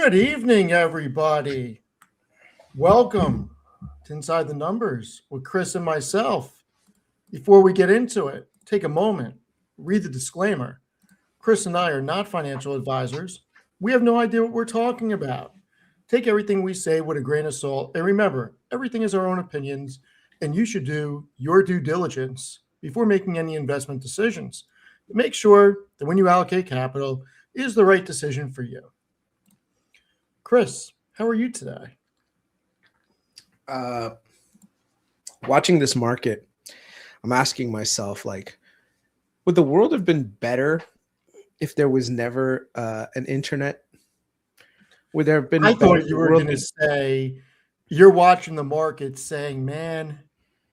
Good evening, everybody. Welcome to Inside the Numbers with Chris and myself. Before we get into it, take a moment, read the disclaimer. Chris and I are not financial advisors. We have no idea what we're talking about. Take everything we say with a grain of salt. And remember, everything is our own opinions, and you should do your due diligence before making any investment decisions. Make sure that when you allocate capital, it is the right decision for you. Chris, how are you today? Watching this market, I'm asking myself, like, would the world have been better if there was never an internet? Would there have been? I thought you were going to say you're watching the market saying, man,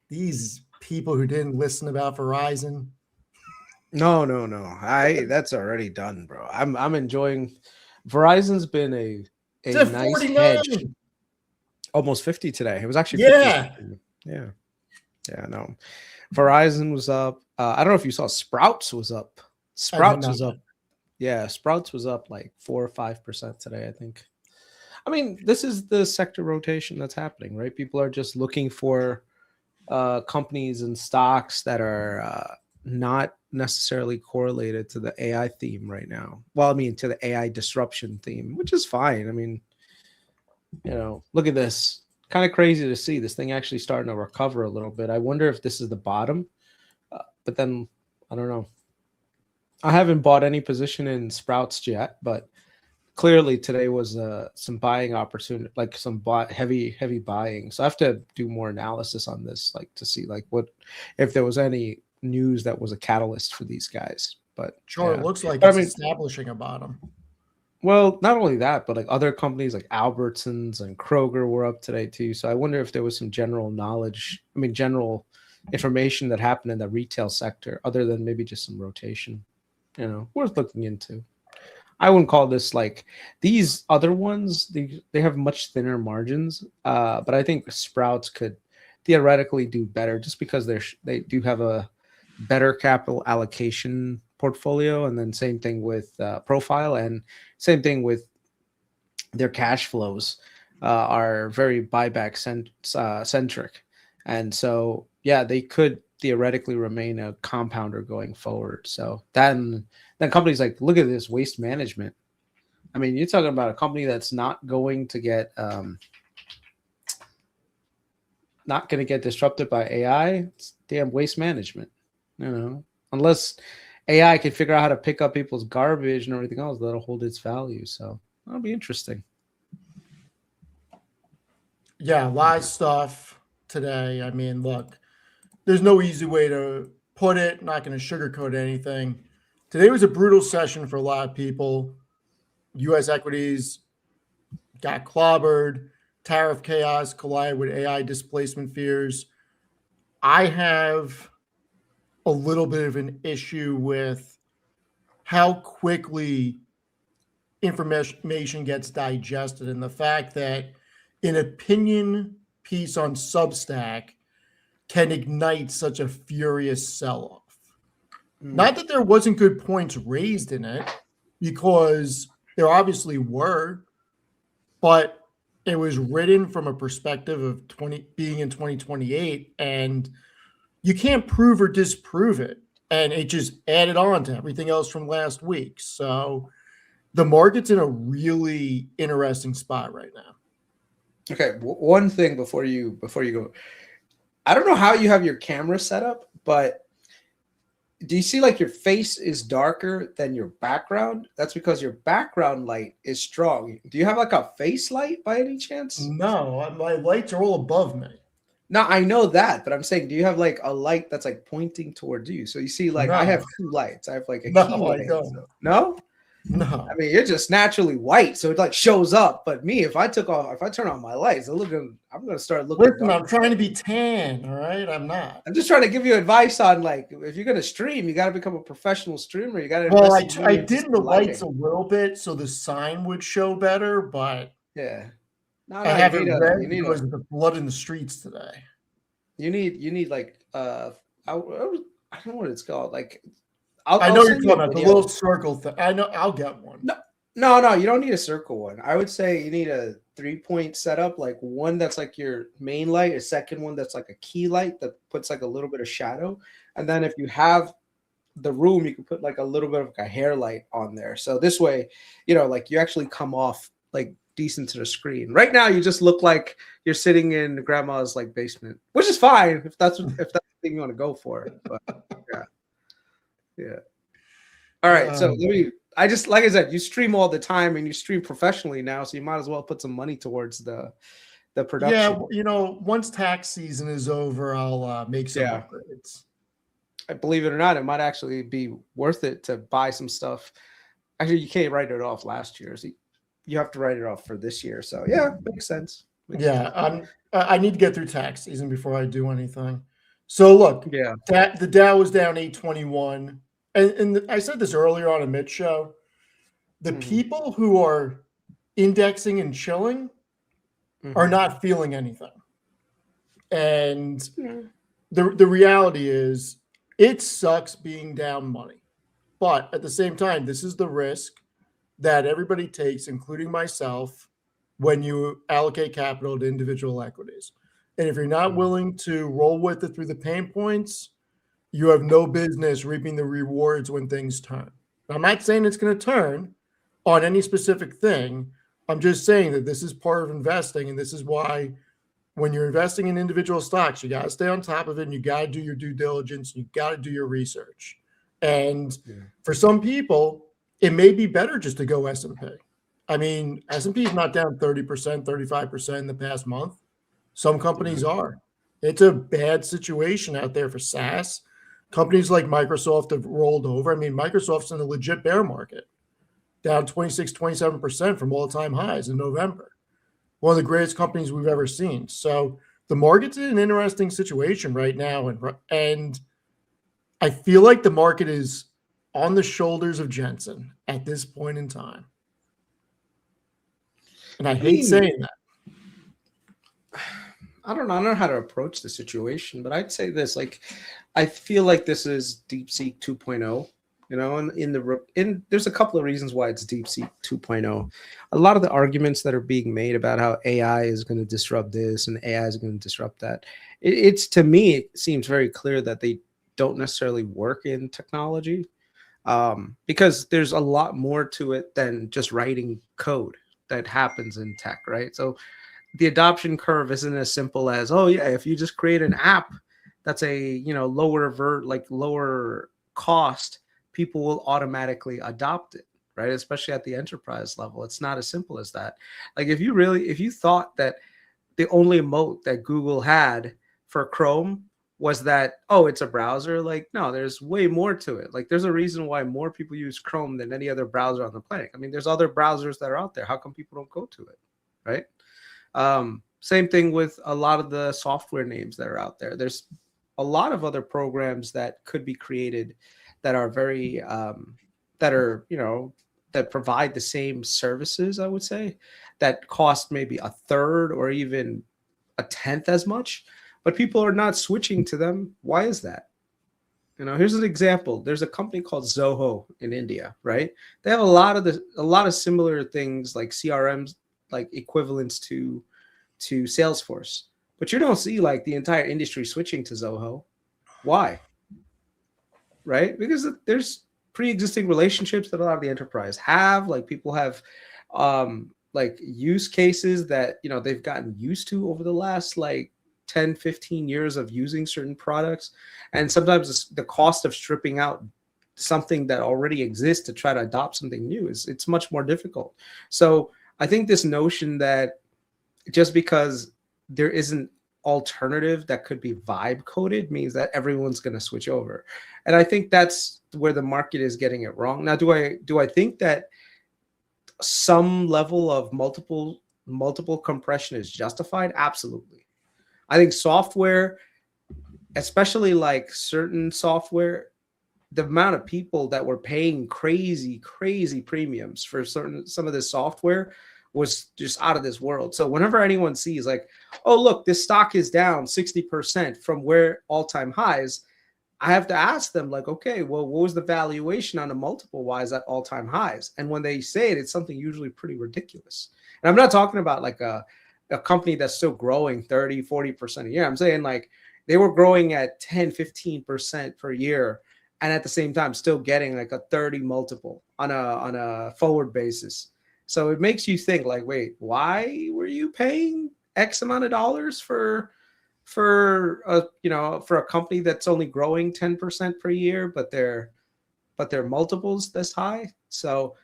these people who didn't listen about Verizon. No. That's already done, bro. I'm enjoying. Verizon's been a nice 49. hedge. Almost 50 today. It was actually 50. Yeah. No, Verizon was up. I don't know if you saw Sprouts was up. Sprouts was up. Yeah, Sprouts was up like 4 or 5% today, I think. I mean, this is the sector rotation that's happening, right? People are just looking for companies and stocks that are not necessarily correlated to the AI theme right now. Well, I mean, to the AI disruption theme, which is fine. I mean, look at this. Kind of crazy to see this thing actually starting to recover a little bit. I wonder if this is the bottom, but then I don't know. I haven't bought any position in Sprouts yet, but clearly today was some buying opportunity, like some heavy buying. So I have to do more analysis on this, like to see like what if there was any news that was a catalyst for these guys. But sure, yeah. It looks like it's establishing a bottom. Well, not only that, but like other companies like Albertsons and Kroger were up today too. So I wonder if there was some general information that happened in the retail sector other than maybe just some rotation, worth looking into. I wouldn't call this like these other ones. They have much thinner margins, but I think Sprouts could theoretically do better just because they do have a better capital allocation portfolio, and then same thing with profile, and same thing with their cash flows are very buyback centric, and so yeah, they could theoretically remain a compounder going forward. So then companies like, look at this, Waste Management. I mean, you're talking about a company that's not going to get disrupted by AI. It's damn Waste Management, unless AI can figure out how to pick up people's garbage and everything else, that'll hold its value. So that'll be interesting. Yeah, a lot of stuff today. I mean, look, there's no easy way to put it. Not going to sugarcoat anything. Today was a brutal session for a lot of people. U.S. equities got clobbered. Tariff chaos collided with AI displacement fears. I have a little bit of an issue with how quickly information gets digested, and the fact that an opinion piece on Substack can ignite such a furious sell-off. Not that there wasn't good points raised in it, because there obviously were, but it was written from a perspective of being in 2028, and you can't prove or disprove it. And it just added on to everything else from last week. So the market's in a really interesting spot right now. Okay, one thing before you go. I don't know how you have your camera set up, but do you see like your face is darker than your background? That's because your background light is strong. Do you have like a face light by any chance? No, my lights are all above me. No, I know that, but I'm saying, do you have like a light that's like pointing towards you? So you see, like, I have two lights. I have like a key light. I don't. No? No. I mean, you're just naturally white, so it like shows up. But me, if I turn on my lights, I'm gonna start looking. Listen, I'm trying to be tan, all right? I'm not. I'm just trying to give you advice on, like, if you're gonna stream, you got to become a professional streamer. You got to. Well, I dimmed the lights a little bit so the sign would show better, but yeah, I have it red because of the blood in the streets today. You need like I don't know what it's called. Like I know you're talking about the little circle thing. I know, I'll get one. No, No, you don't need a circle one. I would say you need a 3-point setup, like one that's like your main light, a second one that's like a key light that puts like a little bit of shadow. And then if you have the room, you can put like a little bit of like a hair light on there. So this way, like you actually come off like decent to the screen. Right now, you just look like you're sitting in grandma's like basement, which is fine if that's the thing you want to go for. But yeah. All right, so I just, like I said, you stream all the time and you stream professionally now, so you might as well put some money towards the production. Yeah, once tax season is over, I'll make some upgrades. I believe it or not, it might actually be worth it to buy some stuff. Actually, you can't write it off last year, so you have to write it off for this year. So yeah, makes sense. I need to get through tax season before I do anything. So look, the Dow was down 821. And I said this earlier on Amit's show, the people who are indexing and chilling are not feeling anything. And the reality is it sucks being down money. But at the same time, this is the risk that everybody takes, including myself, when you allocate capital to individual equities. And if you're not willing to roll with it through the pain points, you have no business reaping the rewards when things turn. I'm not saying it's going to turn on any specific thing. I'm just saying that this is part of investing, and this is why when you're investing in individual stocks, you got to stay on top of it, and you got to do your due diligence, and you got to do your research. And for some people, it may be better just to go S&P. I mean, S&P is not down 30%, 35% in the past month. Some companies are. It's a bad situation out there for SaaS. Companies like Microsoft have rolled over. I mean, Microsoft's in a legit bear market, down 26, 27% from all-time highs in November. One of the greatest companies we've ever seen. So the market's in an interesting situation right now. And I feel like the market is on the shoulders of Jensen at this point in time. And I hate saying that. I don't know how to approach the situation, but I'd say this, like, I feel like this is DeepSeek 2.0, and there's a couple of reasons why it's DeepSeek 2.0. A lot of the arguments that are being made about how AI is going to disrupt this and AI is going to disrupt that, it's to me, it seems very clear that they don't necessarily work in technology, because there's a lot more to it than just writing code that happens in tech, right? So the adoption curve isn't as simple as, if you just create an app that's a lower cost, people will automatically adopt it, right? Especially at the enterprise level. It's not as simple as that. Like if you thought that the only moat that Google had for Chrome was that, it's a browser, like, no, there's way more to it. Like there's a reason why more people use Chrome than any other browser on the planet. I mean, there's other browsers that are out there. How come people don't go to it, right? Same thing with a lot of the software names that are out there. There's a lot of other programs that could be created that are very, that provide the same services, I would say, that cost maybe a third or even a tenth as much, but people are not switching to them. Why is that? Here's an example. There's a company called Zoho in India, right? They have a lot of similar things like CRMs, like equivalents to Salesforce, but you don't see like the entire industry switching to Zoho. Why? Right? Because there's pre-existing relationships that a lot of the enterprise have. Like people have like use cases that they've gotten used to over the last like 10, 15 years of using certain products, and sometimes the cost of stripping out something that already exists to try to adopt something new it's much more difficult. So I think this notion that just because there isn't alternative that could be vibe coded means that everyone's going to switch over. And I think that's where the market is getting it wrong. Now, do I think that some level of multiple compression is justified? Absolutely. I think software, especially like certain software, the amount of people that were paying crazy premiums for some of this software was just out of this world. So whenever anyone sees like, oh, look, this stock is down 60% from where all-time highs, I have to ask them, like, okay, well, what was the valuation on a multiple? Why is that all-time highs? And when they say it, it's something usually pretty ridiculous. And I'm not talking about like a company that's still growing 30, 40% a year. I'm saying like they were growing at 10, 15% per year, and at the same time still getting like a 30 multiple on a forward basis. So it makes you think like, wait, why were you paying X amount of dollars for a company that's only growing 10% per year, but their multiples this high? So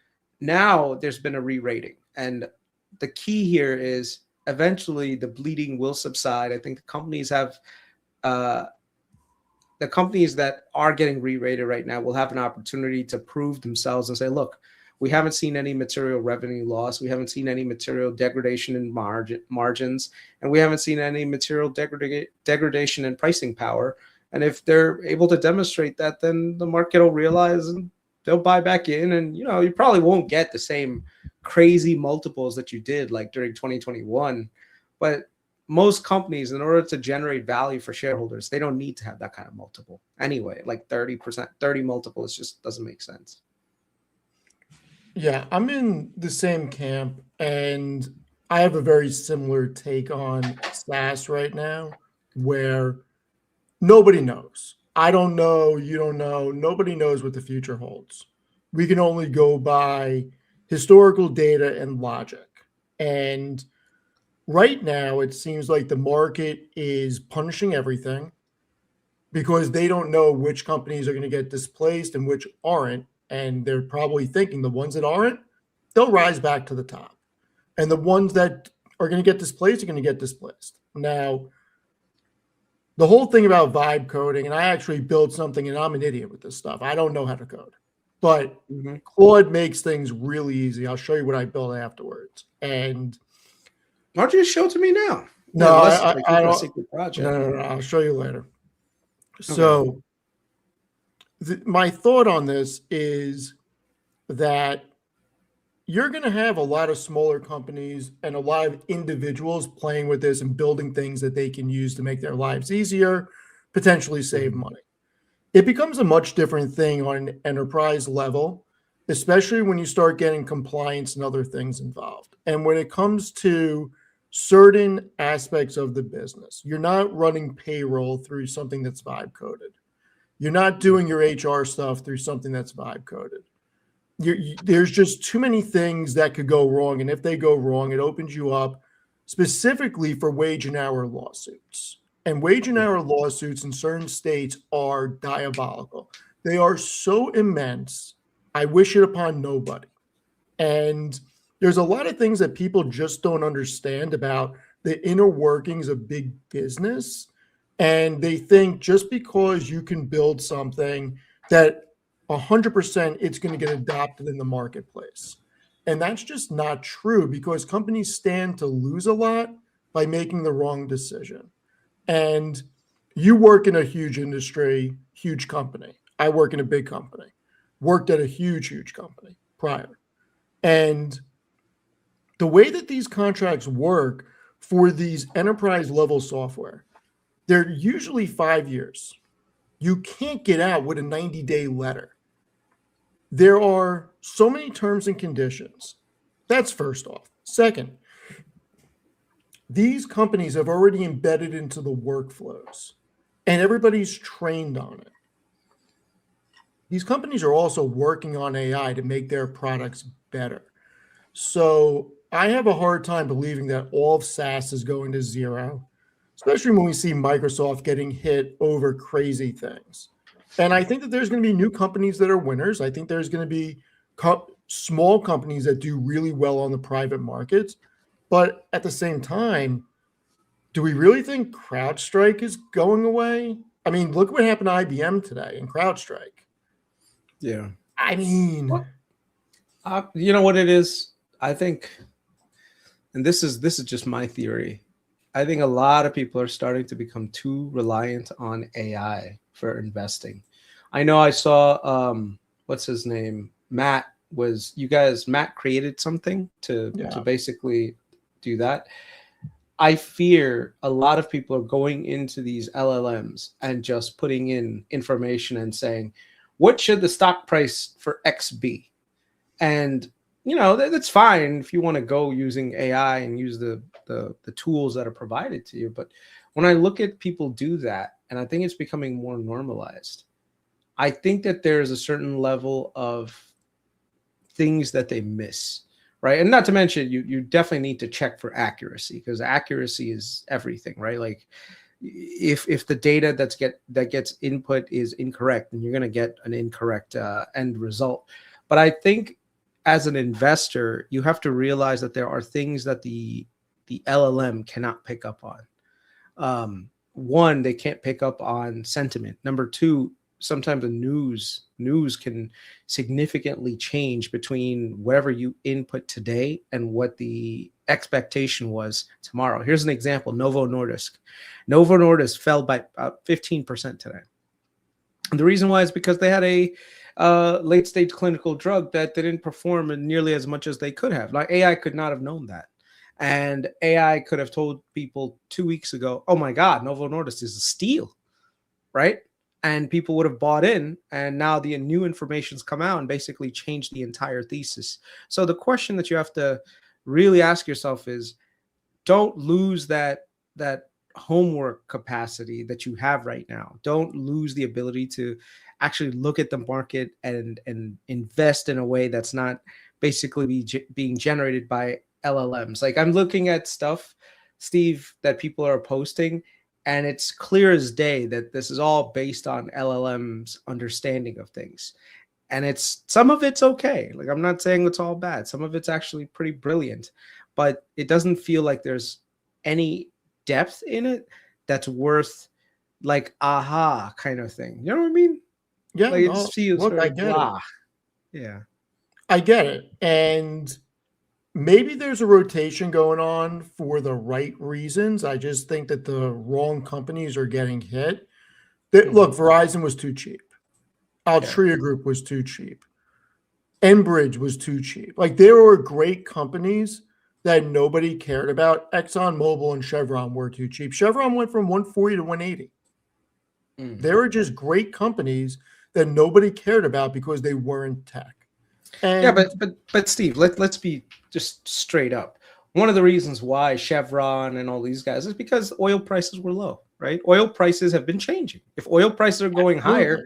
now there's been a re-rating, and the key here is eventually the bleeding will subside. I think the companies that are getting re-rated right now will have an opportunity to prove themselves and say, look, we haven't seen any material revenue loss. We haven't seen any material degradation in margins, and we haven't seen any material degradation in pricing power. And if they're able to demonstrate that, then the market will realize and they'll buy back in. And, you probably won't get the same crazy multiples that you did like during 2021. But most companies, in order to generate value for shareholders, they don't need to have that kind of multiple anyway. Like 30 multiples just doesn't make sense. Yeah, I'm in the same camp, and I have a very similar take on SaaS right now, where nobody knows. I don't know, you don't know, nobody knows what the future holds. We can only go by historical data and logic. And right now, it seems like the market is punishing everything because they don't know which companies are going to get displaced and which aren't. And they're probably thinking the ones that aren't, they'll rise back to the top. And the ones that are going to get displaced are going to get displaced. Now, the whole thing about vibe coding, and I actually built something, and I'm an idiot with this stuff. I don't know how to code. But Claude makes things really easy. I'll show you what I built afterwards. And why don't you just show it to me now? No, I don't. Secret project. No, I'll show you later. Okay. So my thought on this is that you're going to have a lot of smaller companies and a lot of individuals playing with this and building things that they can use to make their lives easier, potentially save money. It becomes a much different thing on an enterprise level, especially when you start getting compliance and other things involved. And when it comes to certain aspects of the business, you're not running payroll through something that's vibe coded. You're not doing your HR stuff through something that's vibe coded. There's just too many things that could go wrong. And if they go wrong, it opens you up specifically for wage and hour lawsuits. And wage and hour lawsuits in certain states are diabolical. They are so immense. I wish it upon nobody. And there's a lot of things that people just don't understand about the inner workings of big business. And they think just because you can build something that 100% it's going to get adopted in the marketplace. And that's just not true, because companies stand to lose a lot by making the wrong decision. And you work in a huge industry, huge company. I work in a big company, worked at a huge company prior. And the way that these contracts work for these enterprise level software, they're usually 5 years. You can't get out with a 90-day letter. There are so many terms and conditions. That's first off. Second, these companies have already embedded into the workflows, and everybody's trained on it. These companies are also working on AI to make their products better. So I have a hard time believing that all of SaaS is going to zero, especially when we see Microsoft getting hit over crazy things. And I think that there's going to be new companies that are winners. I think there's going to be small companies that do really well on the private markets. But at the same time, do we really think CrowdStrike is going away? I mean, look what happened to IBM today and CrowdStrike. Yeah. I mean, you know what it is? I think, and this is just my theory, I think a lot of people are starting to become too reliant on AI for investing. I know I saw, what's his name? Matt created something to basically do that. I fear a lot of people are going into these LLMs and just putting in information and saying, what should the stock price for X be? And, that's fine if you want to go using AI and use the tools that are provided to you. But when I look at people do that, and I think it's becoming more normalized, I think that there's a certain level of things that they miss. Right. And not to mention, you definitely need to check for accuracy, because accuracy is everything, right? Like if the data that gets input is incorrect, then you're going to get an incorrect end result. But I think as an investor, you have to realize that there are things that the LLM cannot pick up on. One, they can't pick up on sentiment. Number two, sometimes the news can significantly change between whatever you input today and what the expectation was tomorrow. Here's an example: Novo Nordisk. Novo Nordisk fell by about 15% today. And the reason why is because they had a late stage clinical drug that didn't perform nearly as much as they could have. Like, AI could not have known that. And AI could have told people 2 weeks ago, oh my God, Novo Nordisk is a steal, right? And people would have bought in, and now the new information's come out and basically changed the entire thesis. So the question that you have to really ask yourself is, don't lose that homework capacity that you have right now. Don't lose the ability to actually look at the market and invest in a way that's not basically being generated by LLMs. Like, I'm looking at stuff, Steve, that people are posting, and it's clear as day that this is all based on LLM's understanding of things. And some of it's okay. Like, I'm not saying it's all bad. Some of it's actually pretty brilliant, but it doesn't feel like there's any depth in it that's worth, like, aha kind of thing. You know what I mean? Yeah. Like, it just feels look, very I get blah. it. Yeah. I get it. And maybe there's a rotation going on for the right reasons. I just think that the wrong companies are getting hit. Look, Verizon was too cheap. Altria Group was too cheap. Enbridge was too cheap. Like, there were great companies that nobody cared about. ExxonMobil and Chevron were too cheap. Chevron went from 140 to 180. They were just great companies that nobody cared about because they weren't tech. And yeah, but Steve, let's be just straight up. One of the reasons why Chevron and all these guys is because oil prices were low, right? Oil prices have been changing. If oil prices are going higher,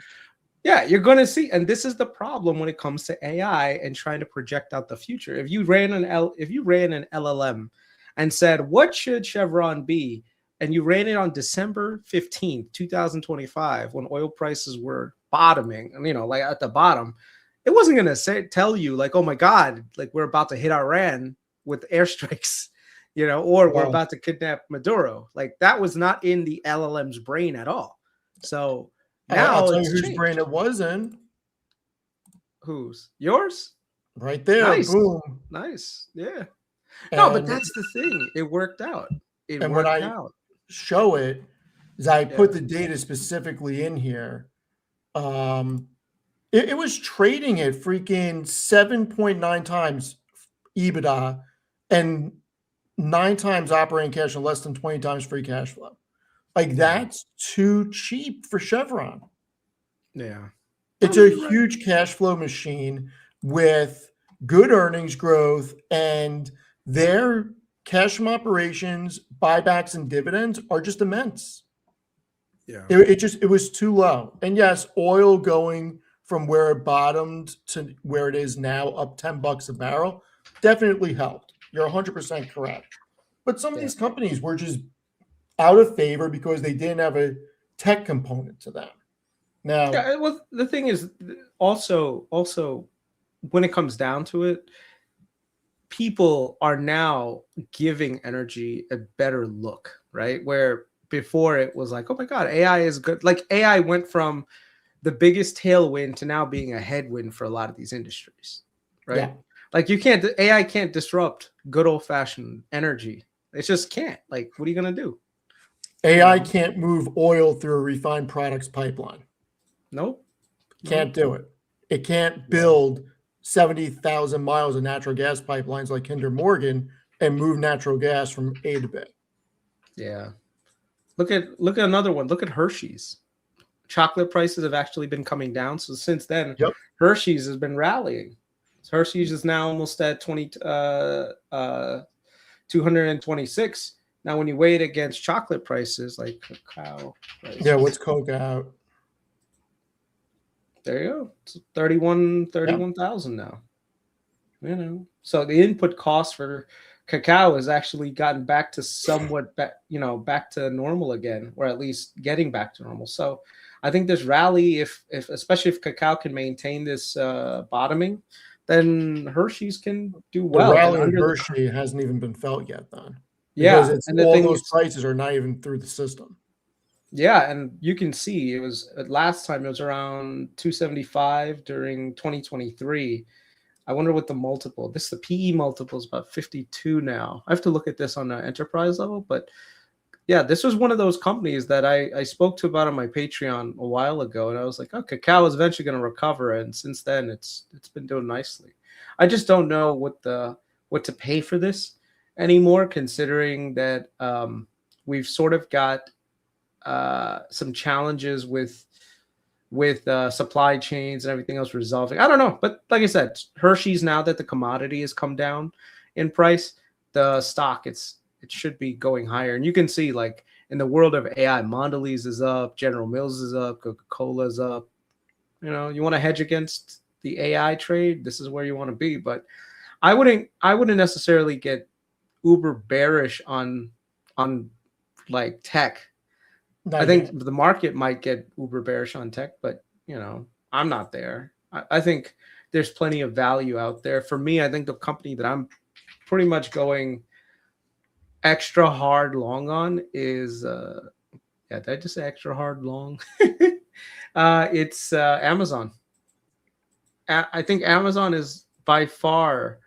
yeah, you're going to see. And this is the problem when it comes to AI and trying to project out the future. If you ran an LLM and said, what should Chevron be? And you ran it on December 15th, 2025, when oil prices were bottoming, and like at the bottom, it wasn't going to tell you like, oh my God, like we're about to hit Iran with airstrikes, or we're about to kidnap Maduro. Like, that was not in the LLM's brain at all. So now I'll tell it's you whose changed. brain it was in. Whose? Yours? Right there. Nice. Boom. Nice. Yeah. No, but that's the thing. It worked out. And when I show it, is I put the data specifically in here. It was trading at freaking 7.9 times EBITDA and 9 times operating cash and less than 20 times free cash flow. Like, that's too cheap for Chevron. Yeah. It's a huge cash flow machine with good earnings growth, and their cash from operations, buybacks, and dividends are just immense. Yeah. It was too low. And yes, oil going from where it bottomed to where it is now, up $10 a barrel, definitely helped. You're 100% correct. But some of these companies were just out of favor because they didn't have a tech component to them. Now, well, the thing is also when it comes down to it, people are now giving energy a better look, right? Where before it was like, oh my God, AI is good. Like, AI went from the biggest tailwind to now being a headwind for a lot of these industries, right? Yeah. Like, AI can't disrupt good old fashioned energy. It just can't. Like, what are you going to do? AI can't move oil through a refined products pipeline. Nope. Can't do it. It can't build 70,000 miles of natural gas pipelines like Kinder Morgan and move natural gas from A to B. Yeah. Look at another one. Look at Hershey's. Chocolate prices have actually been coming down. So since then, Yep. Hershey's has been rallying. So Hershey's is now almost at 226. Now, when you weigh it against chocolate prices like cacao prices, Yeah, what's Coke out? there you go. It's 31,000 now. You know, so the input cost for cacao has actually gotten back to somewhat, back to normal again, or at least getting back to normal. So I think this rally, if especially if cacao can maintain this bottoming, then Hershey's can do The well. rally And in Hershey hasn't even been felt yet, then, because yeah, it's and the all thing those is, prices are not even through the system. yeah, and you can see it was last time it was around 275 during 2023. I wonder what the multiple. The PE multiple is about 52 now. I have to look at this on an enterprise level, but yeah, this was one of those companies that I spoke to about on my Patreon a while ago, and I was like, oh, cacao is eventually going to recover, and since then it's been doing nicely. I just don't know what to pay for this anymore, considering that we've sort of got some challenges with supply chains and everything else resolving. I don't know, but like I said, Hershey's, now that the commodity has come down in price, the stock it should be going higher. And you can see, like, in the world of AI, Mondelez is up, General Mills is up, Coca-Cola is up. You know, you want to hedge against the AI trade, this is where you want to be. But I wouldn't necessarily get uber bearish on like tech. Not I think yet. the market might get uber bearish on tech, but I'm not there. I think there's plenty of value out there. For me, I think the company that I'm pretty much going extra hard long on is did I just say extra hard long? It's Amazon. I think Amazon is by far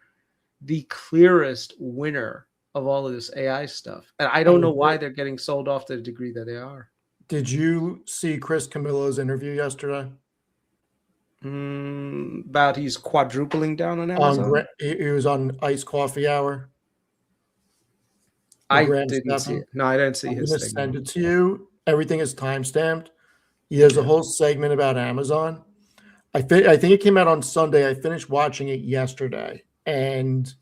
the clearest winner of all of this AI stuff. And I don't know why they're getting sold off to the degree that they are. Did you see Chris Camillo's interview yesterday? About he's quadrupling down on Amazon? He was on Iced Coffee Hour. I Graham didn't see Stephan. it. No, I didn't see I'm his gonna thing. send it to you. Everything is timestamped. He has a whole segment about Amazon. I think it came out on Sunday. I finished watching it yesterday, and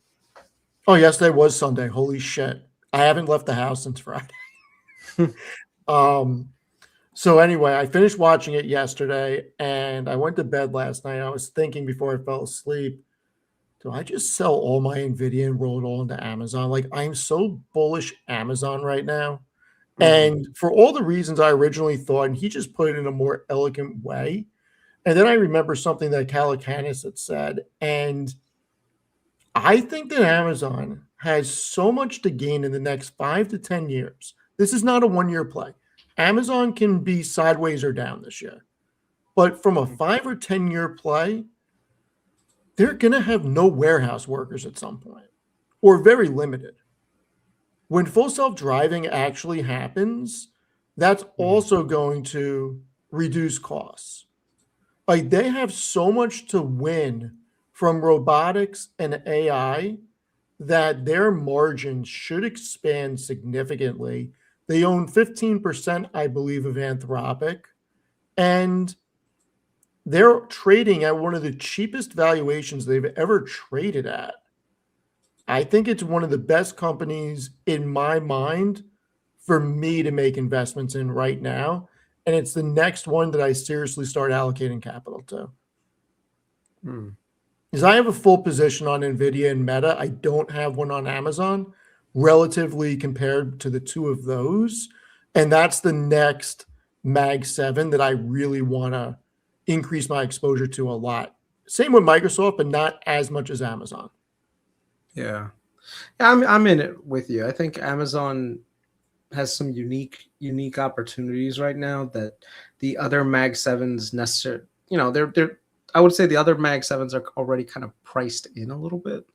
yesterday was Sunday. Holy shit! I haven't left the house since Friday. So anyway, I finished watching it yesterday, and I went to bed last night. I was thinking before I fell asleep, do I just sell all my Nvidia and roll it all into Amazon? Like, I'm so bullish Amazon right now. And for all the reasons I originally thought, and he just put it in a more elegant way. And then I remember something that Calacanis had said, and I think that Amazon has so much to gain in the next 5 to 10 years. This is not a one-year play. Amazon can be sideways or down this year. But from a 5 or 10-year play, they're going to have no warehouse workers at some point, or very limited. When full self-driving actually happens, that's also going to reduce costs. Like, they have so much to win from robotics and AI that their margins should expand significantly. They own 15%, I believe, of Anthropic, and they're trading at one of the cheapest valuations they've ever traded at. I think it's one of the best companies in my mind for me to make investments in right now. And it's the next one that I seriously start allocating capital to. Because I have a full position on Nvidia and Meta. I don't have one on Amazon, relatively compared to the two of those. And that's the next Mag 7 that I really want to increase my exposure to a lot. Same with Microsoft, but not as much as Amazon. Yeah, I'm in it with you. I think Amazon has some unique opportunities right now that the other Mag 7s necessarily, they're I would say the other Mag 7s are already kind of priced in a little bit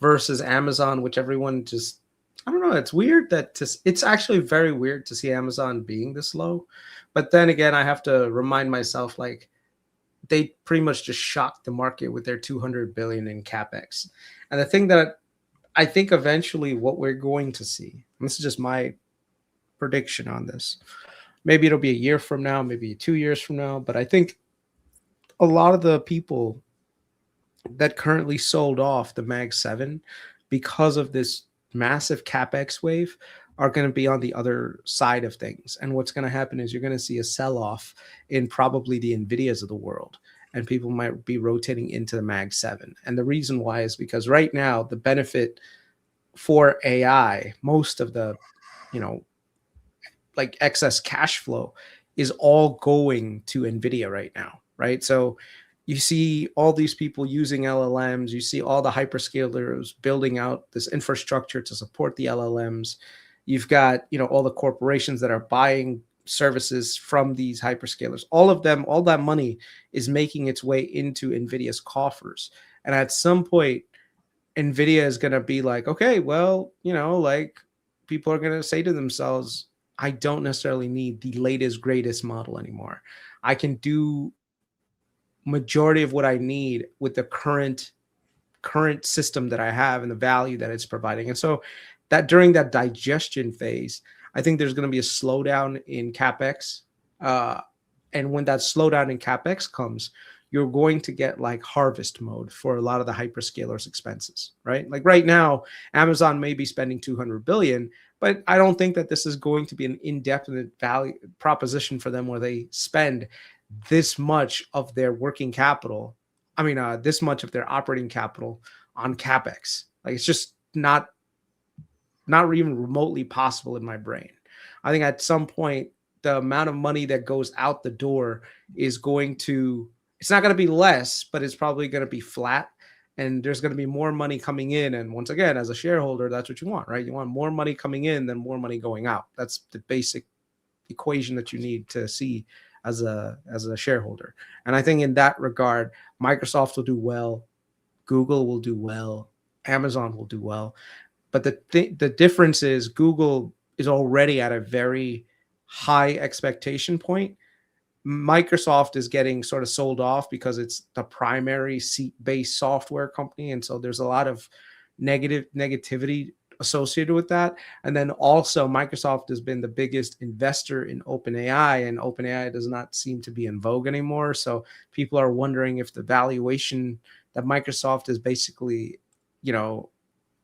versus Amazon, which everyone just, I don't know. It's weird it's actually very weird to see Amazon being this low. But then again, I have to remind myself, like, they pretty much just shocked the market with their 200 billion in capex. And the thing that I think eventually what we're going to see, and this is just my prediction on this. Maybe it'll be a year from now, maybe 2 years from now, but I think a lot of the people that currently sold off the Mag 7 because of this massive Capex wave are going to be on the other side of things. And what's going to happen is you're going to see a sell-off in probably the Nvidias of the world, and people might be rotating into the Mag 7. And the reason why is because right now the benefit for AI, most of the, like excess cash flow is all going to Nvidia right now, right? So you see all these people using LLMs, you see all the hyperscalers building out this infrastructure to support the LLMs. You've got, all the corporations that are buying services from these hyperscalers. All of them, all that money is making its way into Nvidia's coffers. And at some point, Nvidia is going to be like, okay, well, like people are going to say to themselves, I don't necessarily need the latest, greatest model anymore. I can do majority of what I need with the current system that I have and the value that it's providing. And so that during that digestion phase, I think there's going to be a slowdown in Capex. And when that slowdown in Capex comes, you're going to get like harvest mode for a lot of the hyperscalers' expenses, right? Like right now, Amazon may be spending 200 billion, but I don't think that this is going to be an indefinite value proposition for them where they spend this much of their working capital. This much of their operating capital on Capex. Like it's just not even remotely possible in my brain. I think at some point, the amount of money that goes out the door is going to, it's not going to be less, but it's probably going to be flat. And there's going to be more money coming in. And once again, as a shareholder, that's what you want, right? You want more money coming in than more money going out. That's the basic equation that you need to see as a shareholder. And I think in that regard, Microsoft will do well, Google will do well, Amazon will do well. But the difference is Google is already at a very high expectation point. Microsoft is getting sort of sold off because it's the primary seat-based software company. And so there's a lot of negativity associated with that. And then also Microsoft has been the biggest investor in OpenAI, and OpenAI does not seem to be in vogue anymore. So people are wondering if the valuation that Microsoft is basically,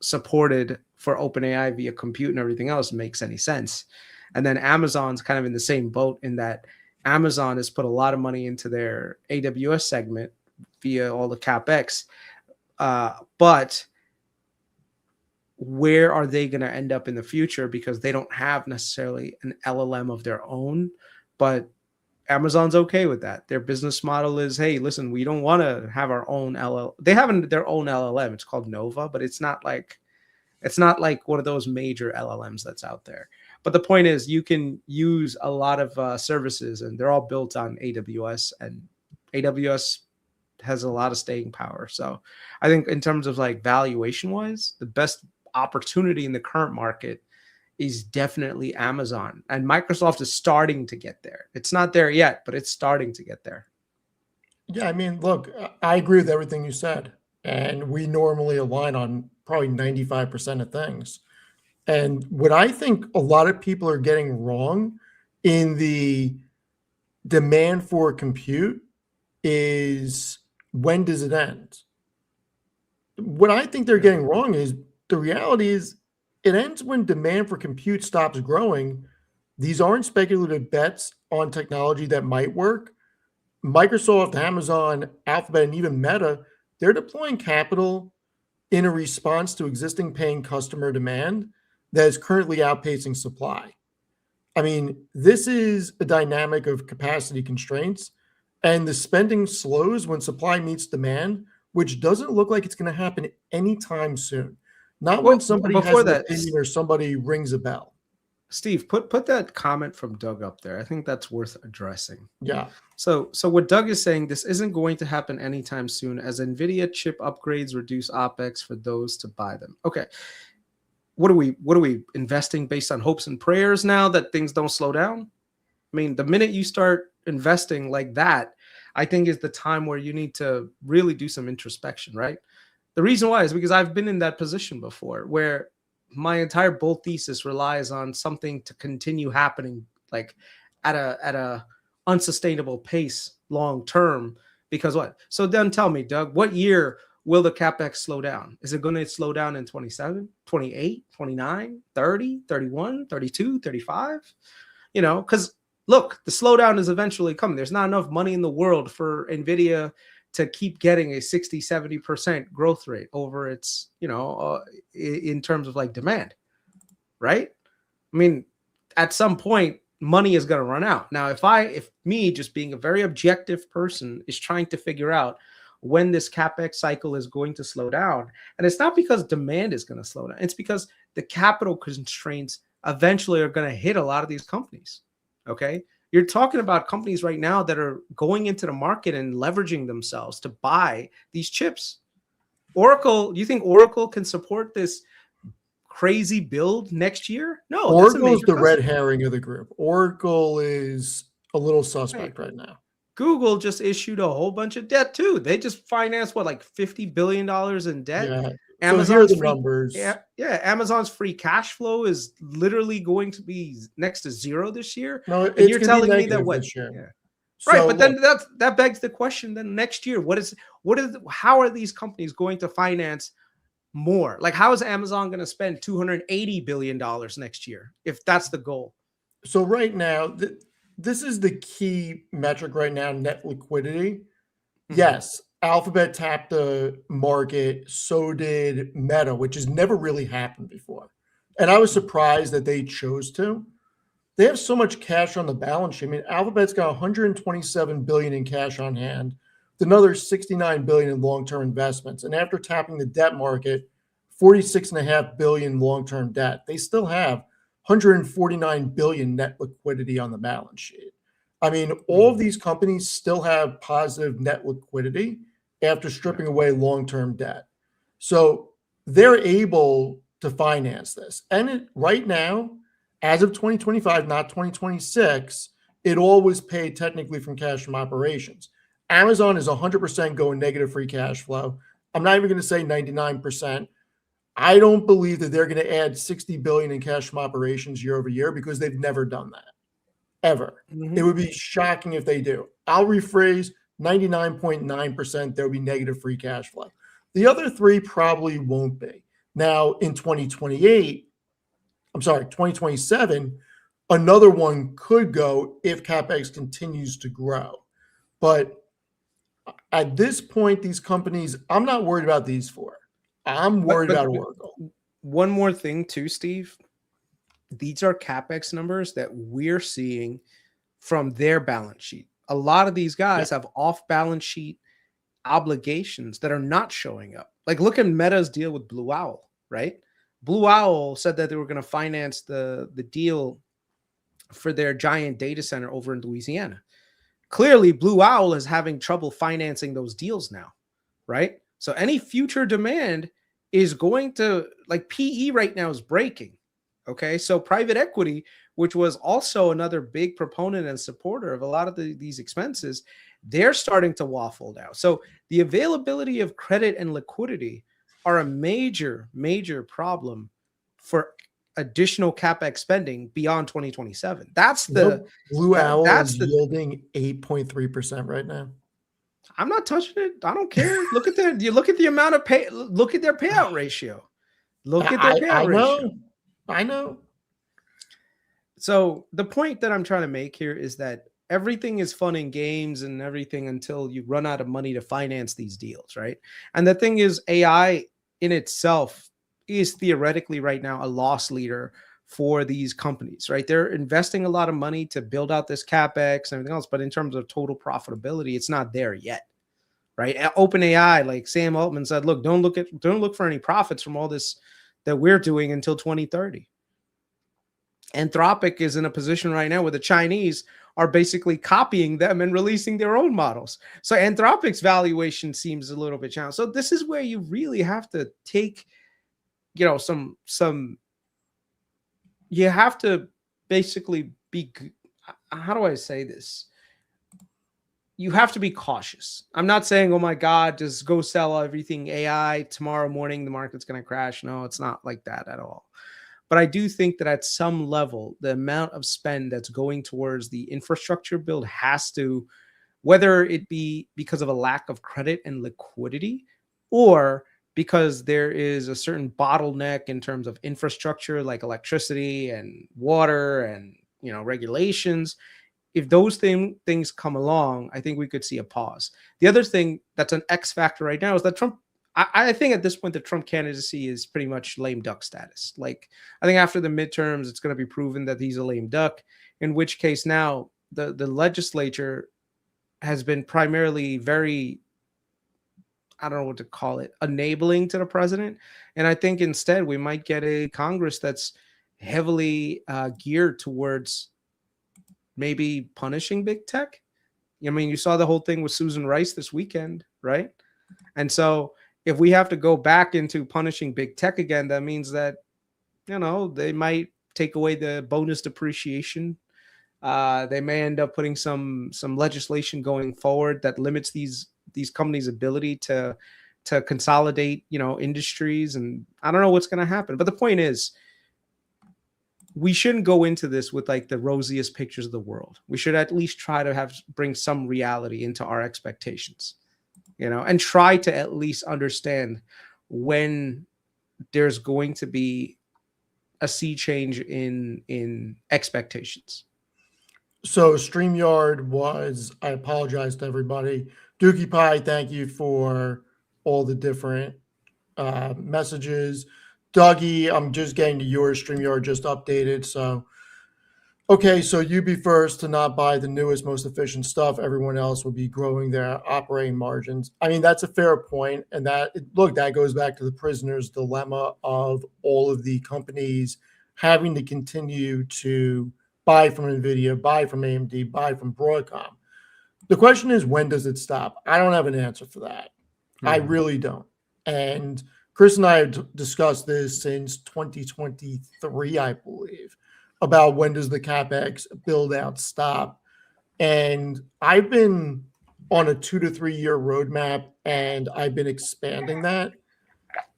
supported for OpenAI via compute and everything else makes any sense. And then Amazon's kind of in the same boat in that Amazon has put a lot of money into their AWS segment via all the Capex. But where are they going to end up in the future? Because they don't have necessarily an LLM of their own, but Amazon's okay with that. Their business model is, hey, listen, we don't want to have our own LLM. They have their own LLM. It's called Nova, but it's not like one of those major LLMs that's out there. But the point is, you can use a lot of services, and they're all built on AWS, and AWS has a lot of staying power. So I think in terms of like valuation wise, the best opportunity in the current market is definitely Amazon, and Microsoft is starting to get there. It's not there yet, but it's starting to get there. Yeah, look, I agree with everything you said, and we normally align on probably 95% of things. And what I think a lot of people are getting wrong in the demand for compute is, when does it end? What I think they're getting wrong is, the reality is it ends when demand for compute stops growing. These aren't speculative bets on technology that might work. Microsoft, Amazon, Alphabet, and even Meta, they're deploying capital in a response to existing paying customer demand that is currently outpacing supply. This is a dynamic of capacity constraints, and the spending slows when supply meets demand, which doesn't look like it's going to happen anytime soon. Not when somebody has an opinion or somebody rings a bell. Steve, put that comment from Doug up there. I think that's worth addressing. Yeah. So what Doug is saying, this isn't going to happen anytime soon as Nvidia chip upgrades reduce OpEx for those to buy them. Okay. What are we investing based on hopes and prayers now that things don't slow down? The minute you start investing like that, I think is the time where you need to really do some introspection, right? The reason why is because I've been in that position before where my entire bull thesis relies on something to continue happening like at a unsustainable pace long term. Because what? So then tell me, Doug, what year will the Capex slow down? Is it going to slow down in 27, 28, 29, 30, 31, 32, 35? You know, because look, the slowdown is eventually coming. There's not enough money in the world for Nvidia to keep getting a 60, 70% growth rate over its, in terms of like demand, right? I mean, at some point, money is going to run out. Now, if me, just being a very objective person, is trying to figure out when this Capex cycle is going to slow down, and it's not because demand is going to slow down, it's because the capital constraints eventually are going to hit a lot of these companies, okay? You're talking about companies right now that are going into the market and leveraging themselves to buy these chips. Oracle, you think Oracle can support this crazy build next year? No, Oracle's the red herring of the group. Oracle is a little suspect right now. Google just issued a whole bunch of debt too. They just financed what, like $50 billion in debt. Yeah. Amazon's so here are the free, numbers. Yeah. Amazon's free cash flow is literally going to be next to zero this year. No, and it's you're telling me that what? Yeah. So, right, but then that begs the question. Then next year, how are these companies going to finance more? Like, how is Amazon going to spend $280 billion next year if that's the goal? So right now, this is the key metric right now: net liquidity. Mm-hmm. Yes, Alphabet tapped the market. So did Meta, which has never really happened before. And I was surprised that they chose to. They have so much cash on the balance sheet. I mean, Alphabet's got 127 billion in cash on hand, with another 69 billion in long-term investments. And after tapping the debt market, 46.5 billion long-term debt, they still have 149 billion net liquidity on the balance sheet. I mean, all of these companies still have positive net liquidity after stripping away long-term debt. So they're able to finance this. And right now, as of 2025, not 2026, it all was paid technically from cash from operations. Amazon is 100% going negative free cash flow. I'm not even going to say 99%. I don't believe that they're going to add 60 billion in cash from operations year over year because they've never done that, ever. Mm-hmm. It would be shocking if they do. I'll rephrase, 99.9% there will be negative free cash flow. The other three probably won't be. Now, in 2027, another one could go if Capex continues to grow. But at this point, these companies, I'm not worried about these four. I'm worried about Oracle. One more thing too, Steve. These are Capex numbers that we're seeing from their balance sheet. A lot of these guys have off-balance sheet obligations that are not showing up. Like, look at Meta's deal with Blue Owl, right? Blue Owl said that they were going to finance the deal for their giant data center over in Louisiana. Clearly, Blue Owl is having trouble financing those deals now, right? So any future demand is going to, like, PE right now is breaking, okay? So private equity, which was also another big proponent and supporter of a lot of these expenses, they're starting to waffle now. So the availability of credit and liquidity are a major, major problem for additional Capex spending beyond 2027. That's the Blue Owl is yielding 8.3% right now. I'm not touching it. I don't care. Look at the amount of pay. Look at their payout ratio. Look at their payout ratio. I know. So the point that I'm trying to make here is that everything is fun and games and everything until you run out of money to finance these deals, right? And the thing is, AI in itself is theoretically right now a loss leader for these companies, right? They're investing a lot of money to build out this Capex and everything else, but in terms of total profitability, it's not there yet, right? OpenAI, like Sam Altman said, look, don't look for any profits from all this that we're doing until 2030. Anthropic is in a position right now where the Chinese are basically copying them and releasing their own models. So Anthropic's valuation seems a little bit challenged. So this is where you really have to take, you have to basically be, how do I say this? you have to be cautious. I'm not saying, oh my God, just go sell everything AI tomorrow morning, the market's going to crash. No, it's not like that at all. But I do think that at some level, the amount of spend that's going towards the infrastructure build has to, whether it be because of a lack of credit and liquidity, or because there is a certain bottleneck in terms of infrastructure like electricity and water and regulations. If those things come along, I think we could see a pause. The other thing that's an X factor right now is that Trump, I think at this point, the Trump candidacy is pretty much lame duck status. Like, I think after the midterms, it's going to be proven that he's a lame duck, in which case now the legislature has been primarily very, I don't know what to call it, enabling to the president. And I think instead we might get a Congress that's heavily geared towards maybe punishing big tech. I mean, you saw the whole thing with Susan Rice this weekend, right? And so if we have to go back into punishing big tech again, that means that, they might take away the bonus depreciation. They may end up putting some legislation going forward that limits these companies' ability to consolidate, industries. And I don't know what's going to happen. But the point is, we shouldn't go into this with like the rosiest pictures of the world. We should at least try to bring some reality into our expectations, and try to at least understand when there's going to be a sea change in expectations. So StreamYard was, I apologize to everybody. Dookie Pie, thank you for all the different messages. Dougie, I'm just getting to yours. StreamYard just updated. So, okay, so you be first to not buy the newest, most efficient stuff. Everyone else will be growing their operating margins. I mean, that's a fair point. And that goes back to the prisoner's dilemma of all of the companies having to continue to buy from Nvidia, buy from AMD, buy from Broadcom. The question is, when does it stop? I don't have an answer for that. Mm-hmm. I really don't. And Chris and I have discussed this since 2023, I believe, about when does the Capex build out stop. And I've been on a 2 to 3 year roadmap, and I've been expanding that.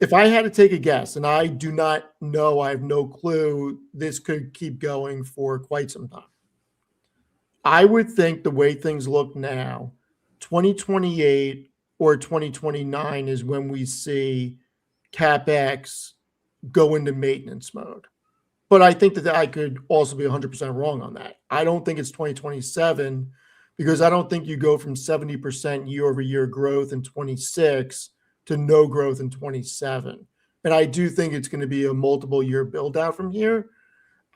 If I had to take a guess, and I do not know, I have no clue, this could keep going for quite some time. I would think the way things look now, 2028 or 2029 is when we see Capex go into maintenance mode. But I think that I could also be 100% wrong on that. I don't think it's 2027, because I don't think you go from 70% year over year growth in 26 to no growth in 27. And I do think it's going to be a multiple year build out from here.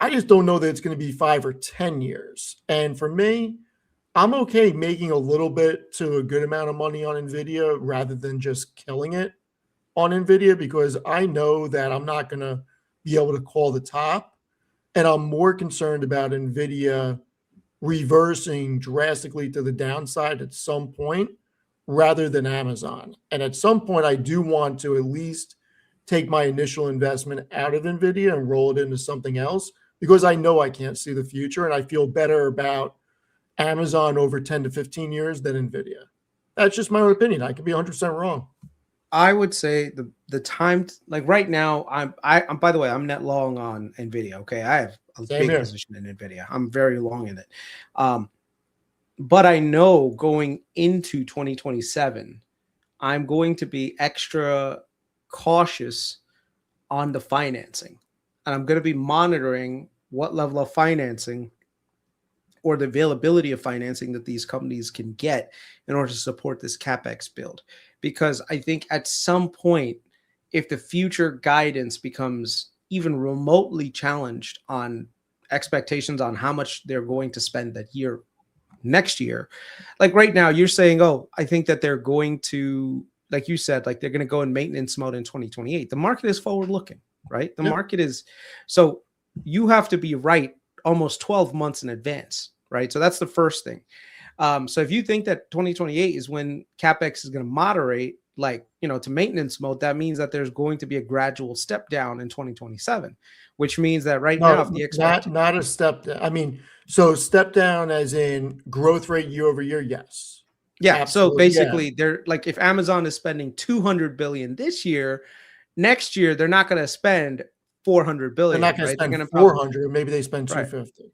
I just don't know that it's going to be 5 or 10 years. And for me, I'm okay making a little bit to a good amount of money on Nvidia rather than just killing it on Nvidia, because I know that I'm not going to be able to call the top. And I'm more concerned about Nvidia reversing drastically to the downside at some point rather than Amazon. And at some point, I do want to at least take my initial investment out of Nvidia and roll it into something else, because I know I can't see the future, and I feel better about Amazon over 10 to 15 years than Nvidia. That's just my own opinion. I could be 100% wrong. I would say the time, like right now, I'm by the way, I'm net long on Nvidia. Okay, I have a big position in Nvidia. I'm very long in it. But I know going into 2027, I'm going to be extra cautious on the financing, and I'm going to be monitoring what level of financing or the availability of financing that these companies can get in order to support this Capex build. Because I think at some point, if the future guidance becomes even remotely challenged on expectations on how much they're going to spend that year, next year, like right now, you're saying, oh, I think that they're going to, like you said, like they're going to go in maintenance mode in 2028. The market is forward looking, right? The market is, so you have to be right almost 12 months in advance, right? So that's the first thing. So if you think that 2028 is when Capex is going to moderate, like, to maintenance mode, that means that there's going to be a gradual step down in 2027, which means that now, if the not a step down. I mean, so step down as in growth rate year over year, yes. Yeah. Absolutely. So basically, they're like, if Amazon is spending 200 billion this year, next year they're not going to spend 400 billion. They're not going right? to spend They're 400, maybe they spend right. 250.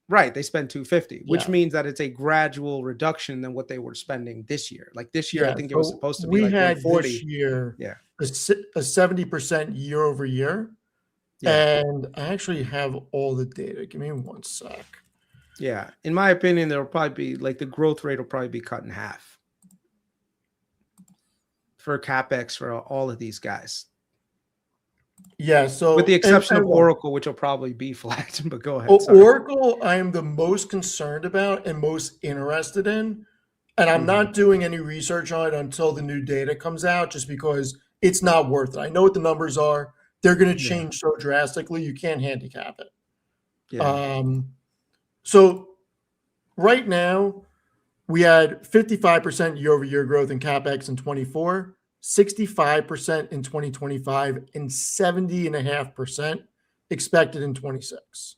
Right, they spend 250, which Yeah. means that it's a gradual reduction than what they were spending this year. Like this year, I think it was supposed to be we like had 140. this year Yeah. a 70% year over year. Yeah. And I actually have all the data. Give me one sec. Yeah. In my opinion, there will probably be like the growth rate will probably be cut in half for Capex for all of these guys. Yeah. So with the exception of Oracle, which will probably be flat, but go ahead. Oracle, I am the most concerned about and most interested in. And I'm not doing any research on it until the new data comes out, just because it's not worth it. I know what the numbers are. They're going to change so drastically, you can't handicap it. Yeah. So right now, we had 55% year over year growth in Capex in 24, 65% in 2025, and 70.5% expected in 26.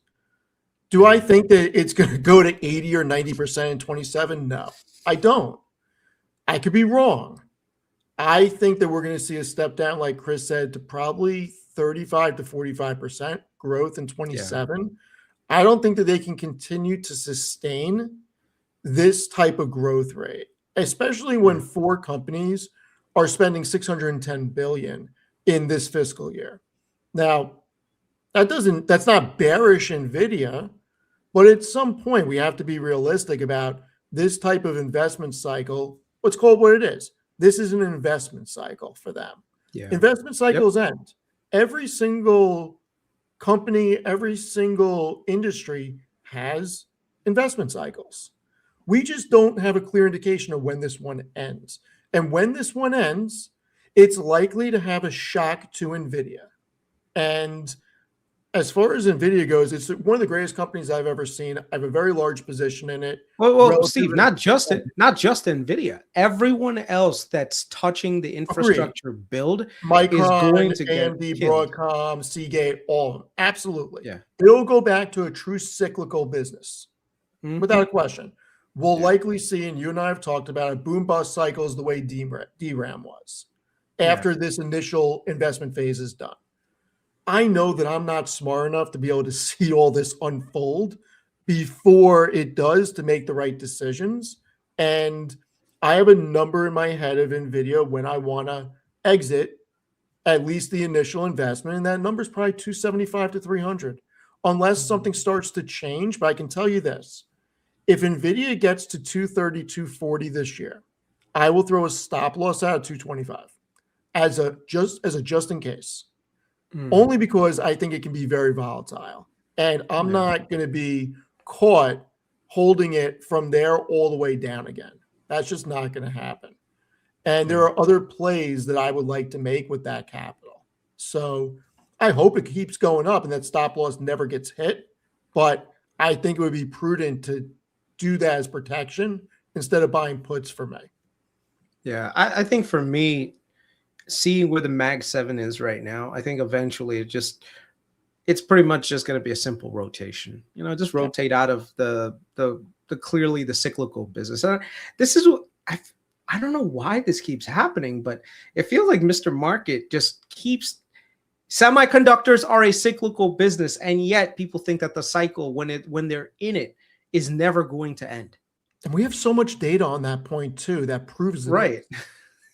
Do I think that it's going to go to 80 or 90% in 27? No, I don't. I could be wrong. I think that we're going to see a step down, like Chris said, to probably 35 to 45% growth in 27. Yeah. I don't think that they can continue to sustain this type of growth rate, especially when 4 companies are spending 610 billion in this fiscal year. Now, that's not bearish Nvidia, but at some point we have to be realistic about this type of investment cycle. Let's call it what it is. This is an investment cycle for them. Yeah. Investment cycles end. Every single company, every single industry has investment cycles. We just don't have a clear indication of when this one ends. And when this one ends, it's likely to have a shock to Nvidia. And as far as Nvidia goes, it's one of the greatest companies I've ever seen. I have a very large position in it. Well, Steve, not just Nvidia. Everyone else that's touching the infrastructure build Micron, is going to AMD, get killed. Broadcom, Seagate, all of them. Absolutely. Yeah. It'll go back to a true cyclical business, without a question. We'll likely see, and you and I have talked about it, boom bust cycles the way DRAM was after this initial investment phase is done. I know that I'm not smart enough to be able to see all this unfold before it does to make the right decisions. And I have a number in my head of Nvidia when I want to exit at least the initial investment. And that number is probably 275 to 300, unless something starts to change. But I can tell you this. If Nvidia gets to 230, 240 this year, I will throw a stop loss out at 225 as a just in case. Only because I think it can be very volatile. And I'm not going to be caught holding it from there all the way down again. That's just not going to happen. And there are other plays that I would like to make with that capital. So I hope it keeps going up and that stop loss never gets hit. But I think it would be prudent to do that as protection instead of buying puts for me. Yeah, I think for me, seeing where the Mag 7 is right now, I think eventually it's pretty much just going to be a simple rotation. Just rotate out of the clearly the cyclical business. And this is what I don't know why this keeps happening, but it feels like Mr. Market just keeps. Semiconductors are a cyclical business, and yet people think that the cycle, when they're in it, is never going to end. And we have so much data on that point too that proves it. Right.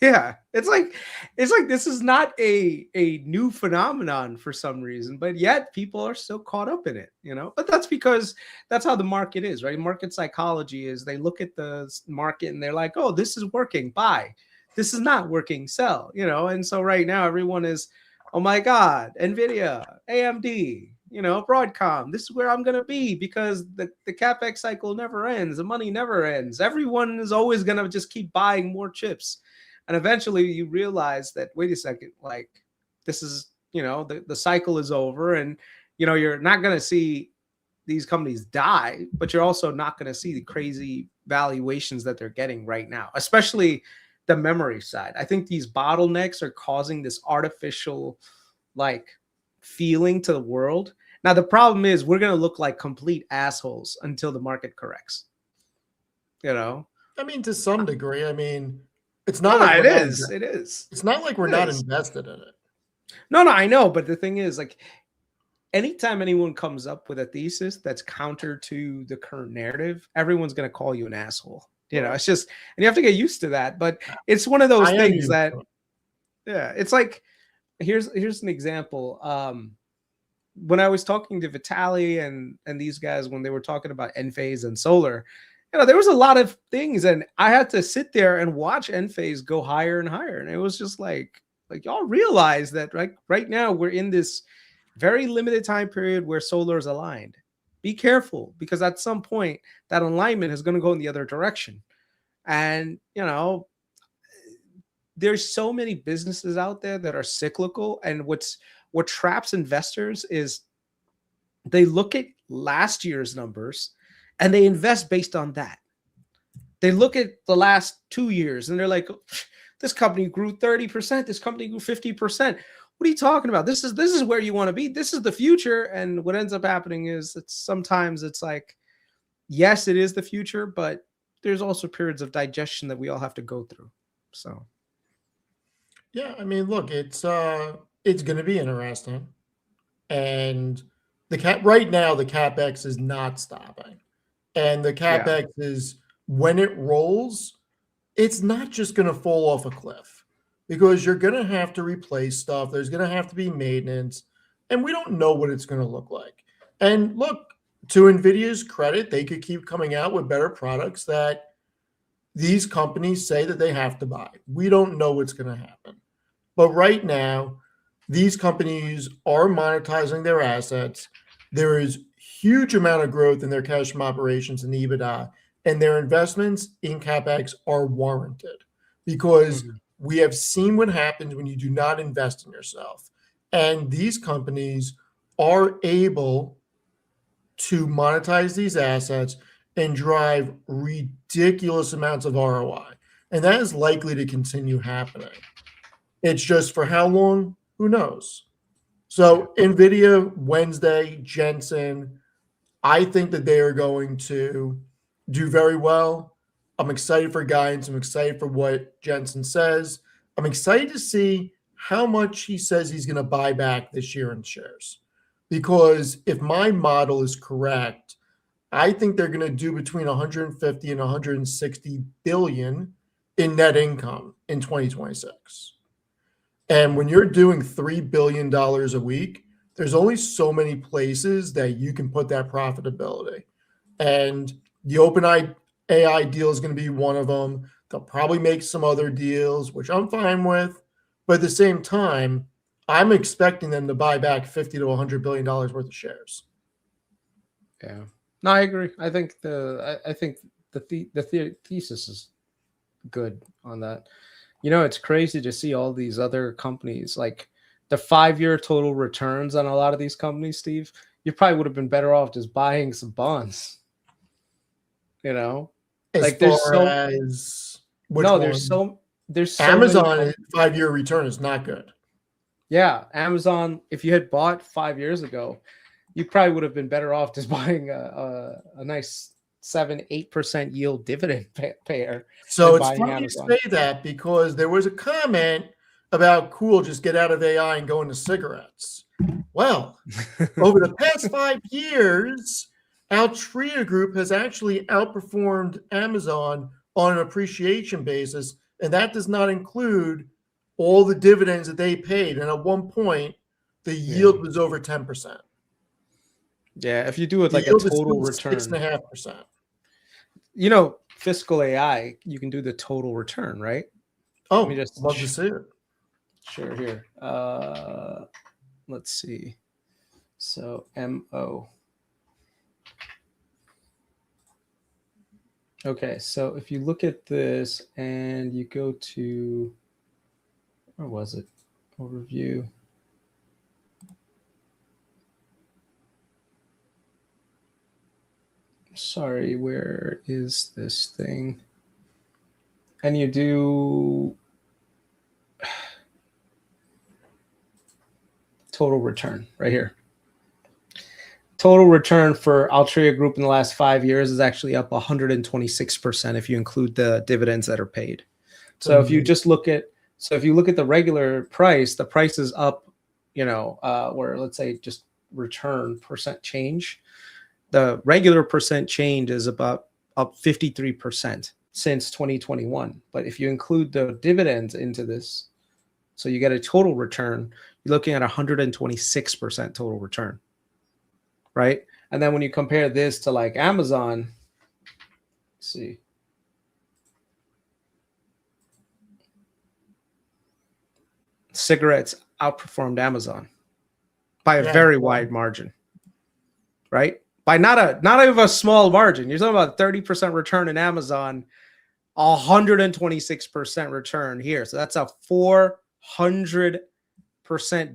Yeah. It's like this is not a new phenomenon for some reason, but yet people are still caught up in it, But that's because that's how the market is, right? Market psychology is they look at the market and they're like, oh, this is working, buy. This is not working, sell, And so right now everyone is, oh my God, Nvidia, AMD, Broadcom, this is where I'm going to be because the Capex cycle never ends. The money never ends. Everyone is always going to just keep buying more chips. And eventually you realize that, wait a second, like this is, the cycle is over and, you're not going to see these companies die, but you're also not going to see the crazy valuations that they're getting right now, especially the memory side. I think these bottlenecks are causing this artificial feeling to the world. Now, the problem is we're going to look like complete assholes until the market corrects. I mean, to some degree. I mean, it's No, not like it we're not. is. It is. It's not like we're It not is. invested in it. No, I know, but the thing is, like, anytime anyone comes up with a thesis that's counter to the current narrative, everyone's going to call you an asshole. You know, it's just, and you have to get used to that. But it's one of those things that, yeah, it's like, here's an example. When I was talking to Vitali and these guys, when they were talking about Enphase and solar, you know, there was a lot of things, and I had to sit there and watch Enphase go higher and higher, and it was just like y'all realize that right now we're in this very limited time period where solar is aligned. Be careful, because at some point that alignment is going to go in the other direction, and you know, there's so many businesses out there that are cyclical, and what traps investors is they look at last year's numbers and they invest based on that. They look at the last 2 years and they're like, this company grew 30%, this company grew 50%. What are you talking about? This is where you want to be. This is the future. And what ends up happening is sometimes it's like, yes, it is the future, but there's also periods of digestion that we all have to go through. So yeah, I mean, look, it's going to be interesting, and right now the capex is not stopping, and the capex is, when it rolls, it's not just going to fall off a cliff, because you're going to have to replace stuff. There's going to have to be maintenance, and we don't know what it's going to look like. And look, to Nvidia's credit, they could keep coming out with better products that these companies say that they have to buy. We don't know what's going to happen. But right now, these companies are monetizing their assets. There is huge amount of growth in their cash from operations and EBITDA, and their investments in CapEx are warranted, because we have seen what happens when you do not invest in yourself. And these companies are able to monetize these assets and drive ridiculous amounts of ROI. And that is likely to continue happening. It's just for how long, who knows? So Nvidia, Wednesday, Jensen, I think that they are going to do very well. I'm excited for guidance. I'm excited for what Jensen says. I'm excited to see how much he says he's going to buy back this year in shares. Because if my model is correct, I think they're going to do between 150 and 160 billion in net income in 2026. And when you're doing $3 billion a week, there's only so many places that you can put that profitability. And the AI deal is going to be one of them. They'll probably make some other deals, which I'm fine with. But at the same time, I'm expecting them to buy back $50 to $100 billion worth of shares. Yeah, no, I agree. I think the thesis is good on that. You know, it's crazy to see all these other companies, like the 5-year total returns on a lot of these companies, Steve. You probably would have been better off just buying some bonds. You know, There's Amazon 5-year return is not good. Yeah, Amazon, if you had bought 5 years ago, you probably would have been better off just buying a nice 7-8% yield dividend payer. So it's funny you say that, because there was a comment about, cool, just get out of AI and go into cigarettes. Well, over the past 5 years, Altria Group has actually outperformed Amazon on an appreciation basis, and that does not include all the dividends that they paid. And at one point, the yield was over 10%. Yeah, if you do it like a total return, 6.5%. You know, fiscal AI, you can do the total return, right? Oh, love to see it. Sure, here. Let's see. So MO. Okay, so if you look at this and you go to, where was it? Overview. Sorry, where is this thing? And you do total return right here. Total return for Altria Group in the last 5 years is actually up 126% if you include the dividends that are paid. So if you just look at the regular price, the price is up, where let's say just return percent change. The regular percent change is about up 53% since 2021. But if you include the dividends into this, so you get a total return, you're looking at 126% total return. Right. And then when you compare this to like Amazon, let's see. Cigarettes outperformed Amazon by a very wide margin. Right. By not even a small margin. You're talking about 30% return in Amazon, 126% return here. So that's a 400%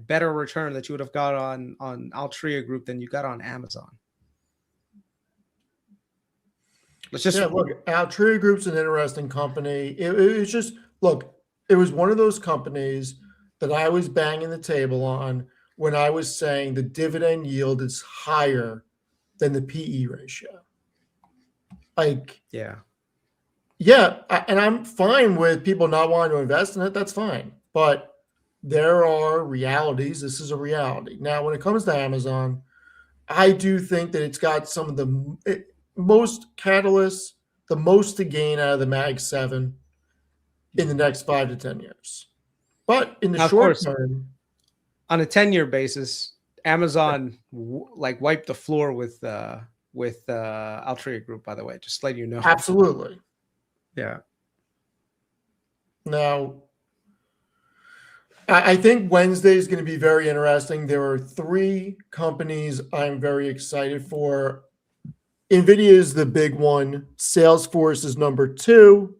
better return that you would have got on Altria Group than you got on Amazon. Look, Altria Group's an interesting company. It was just, it was one of those companies that I was banging the table on when I was saying the dividend yield is higher than the PE ratio. And I'm fine with people not wanting to invest in it. That's fine. But there are realities. This is a reality. Now, when it comes to Amazon, I do think that it's got some of the most catalysts, the most to gain out of the Mag 7 in the next 5 to 10 years. But in the short term, on a 10-year basis, Amazon wiped the floor with Altria Group, by the way, just letting you know. Absolutely. Yeah. Now, I think Wednesday is going to be very interesting. There are 3 companies I'm very excited for. Nvidia is the big one. Salesforce is number 2.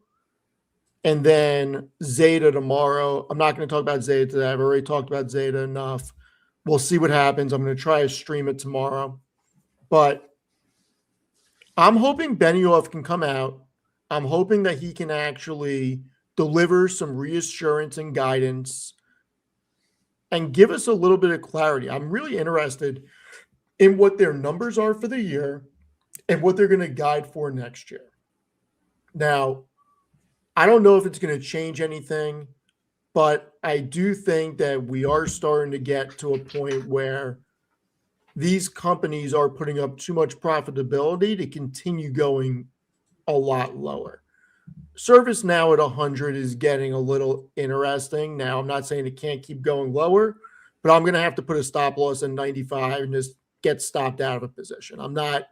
And then Zeta tomorrow. I'm not going to talk about Zeta today. I've already talked about Zeta enough. We'll see what happens. I'm going to try to stream it tomorrow. But I'm hoping Benioff can come out. I'm hoping that he can actually deliver some reassurance and guidance and give us a little bit of clarity. I'm really interested in what their numbers are for the year and what they're going to guide for next year. Now, I don't know if it's going to change anything, but I do think that we are starting to get to a point where these companies are putting up too much profitability to continue going a lot lower. ServiceNow at 100 is getting a little interesting. Now, I'm not saying it can't keep going lower, but I'm going to have to put a stop loss in 95 and just get stopped out of a position. I'm not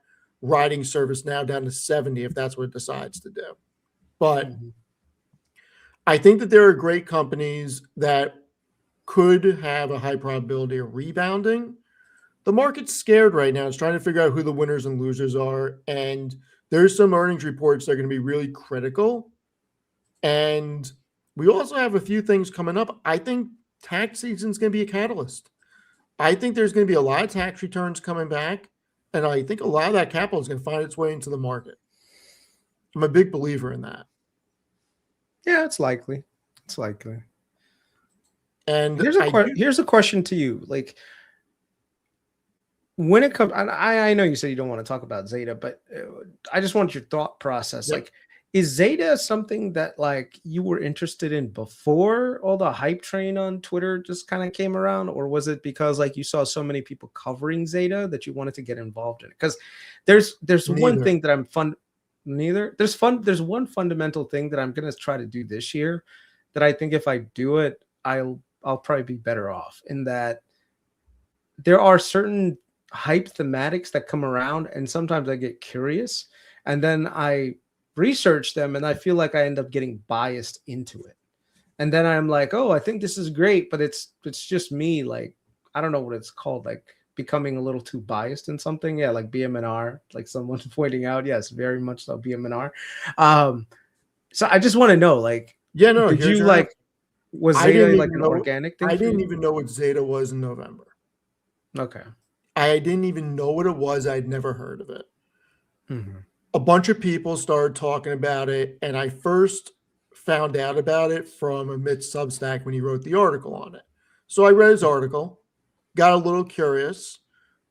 riding ServiceNow down to 70 if that's what it decides to do. But I think that there are great companies that could have a high probability of rebounding. The market's scared right now. It's trying to figure out who the winners and losers are. And there's some earnings reports that are going to be really critical. And we also have a few things coming up. I think tax season is going to be a catalyst. I think there's going to be a lot of tax returns coming back. And I think a lot of that capital is going to find its way into the market. I'm a big believer in that. Yeah, it's likely. It's likely. And here's a question to you. Like, when it comes, I know you said you don't want to talk about Zeta, but I just want your thought process. Yep. Like, is Zeta something that like you were interested in before all the hype train on Twitter just kind of came around, or was it because like you saw so many people covering Zeta that you wanted to get involved in it? Because there's one thing that I'm fun. Neither. There's one fundamental thing that I'm going to try to do this year that I think if I do it, I'll probably be better off, in that there are certain hype thematics that come around and sometimes I get curious and then I research them and I feel like I end up getting biased into it. And then I'm like, oh, I think this is great, but it's just me. Like, I don't know what it's called. Like, becoming a little too biased in something. Yeah, like BMNR, like someone pointing out. Yes, very much so, BMNR. So I just want to know, like, did you like, was Zeta like an organic thing? I didn't even know what Zeta was in November. Okay. I didn't even know what it was. I'd never heard of it. A bunch of people started talking about it, and I first found out about it from Amit's Substack when he wrote the article on it. So I read his article, got a little curious,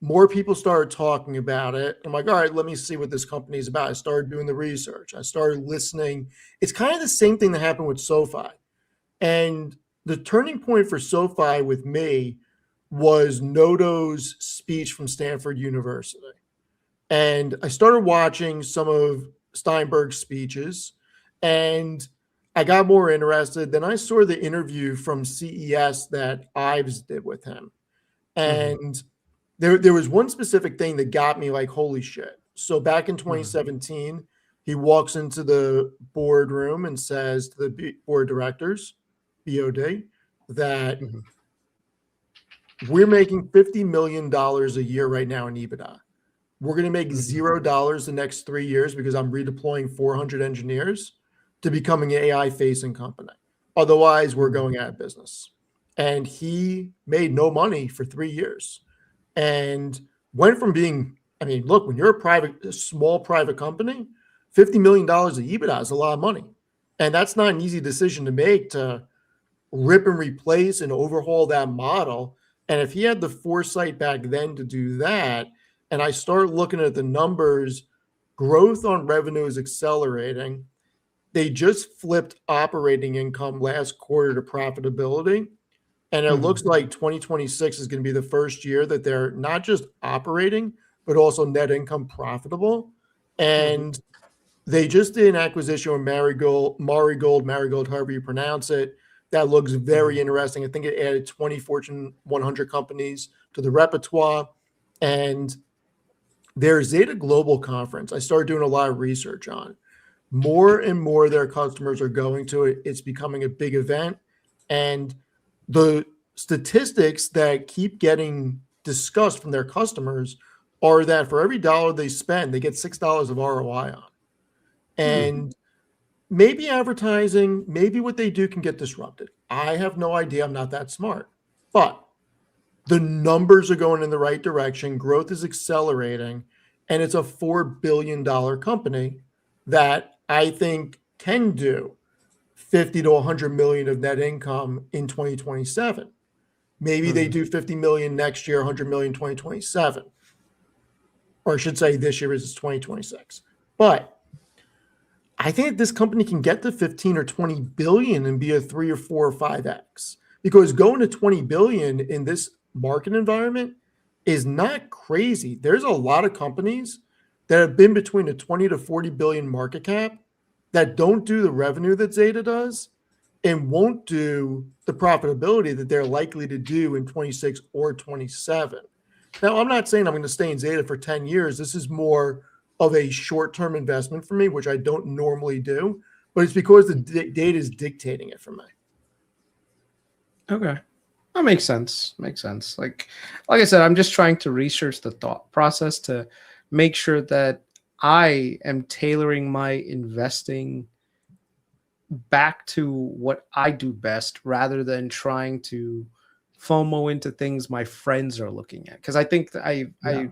more people started talking about it. I'm like, all right, let me see what this company is about. I started doing the research. I started listening. It's kind of the same thing that happened with SoFi. And the turning point for SoFi with me was Noto's speech from Stanford University. And I started watching some of Steinberg's speeches, and I got more interested. Then I saw the interview from CES that Ives did with him. And there was one specific thing that got me like, holy shit. So back in 2017, he walks into the boardroom and says to the board directors, BOD, that we're making $50 million a year right now in EBITDA. We're going to make $0 the next 3 years because I'm redeploying 400 engineers to becoming an AI facing company. Otherwise, we're going out of business. And he made no money for 3 years and went from being, I mean, look, when you're a small private company, $50 million of EBITDA is a lot of money. And that's not an easy decision to make, to rip and replace and overhaul that model. And if he had the foresight back then to do that, and I start looking at the numbers, growth on revenue is accelerating. They just flipped operating income last quarter to profitability. And it looks like 2026 is going to be the first year that they're not just operating, but also net income profitable. And they just did an acquisition with Marigold, however you pronounce it. That looks very interesting. I think it added 20 Fortune 100 companies to the repertoire. And their Zeta Global conference, I started doing a lot of research on. More and more of their customers are going to it. It's becoming a big event. And the statistics that keep getting discussed from their customers are that for every dollar they spend, they get $6 of ROI on. And maybe advertising, maybe what they do can get disrupted. I have no idea. I'm not that smart. But the numbers are going in the right direction. Growth is accelerating. And it's a $4 billion company that I think can do 50 to 100 million of net income in 2027. Maybe they do 50 million next year, 100 million 2027. Or I should say this year is 2026. But I think this company can get to 15 or 20 billion and be a 3 or 4 or 5x. Because going to 20 billion in this market environment is not crazy. There's a lot of companies that have been between a 20 to 40 billion market cap that don't do the revenue that Zeta does and won't do the profitability that they're likely to do in 26 or 27. Now, I'm not saying I'm going to stay in Zeta for 10 years. This is more of a short-term investment for me, which I don't normally do, but it's because the data is dictating it for me. Okay. That makes sense. Makes sense. Like I said, I'm just trying to research the thought process to make sure that I am tailoring my investing back to what I do best rather than trying to FOMO into things my friends are looking at. Because I think that I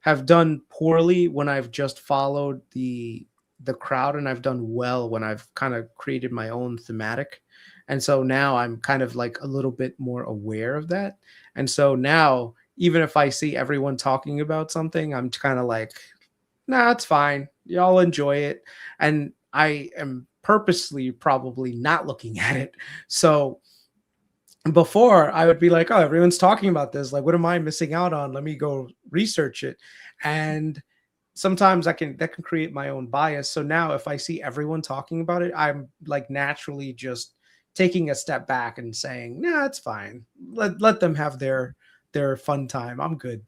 have done poorly when I've just followed the crowd, and I've done well when I've kind of created my own thematic. And so now I'm kind of like a little bit more aware of that. And so now, even if I see everyone talking about something, I'm kind of like, nah, it's fine. Y'all enjoy it. And I am purposely probably not looking at it. So before I would be like, oh, everyone's talking about this. Like, what am I missing out on? Let me go research it. And sometimes that can create my own bias. So now if I see everyone talking about it, I'm like naturally just taking a step back and saying, nah, it's fine. Let them have their fun time. I'm good.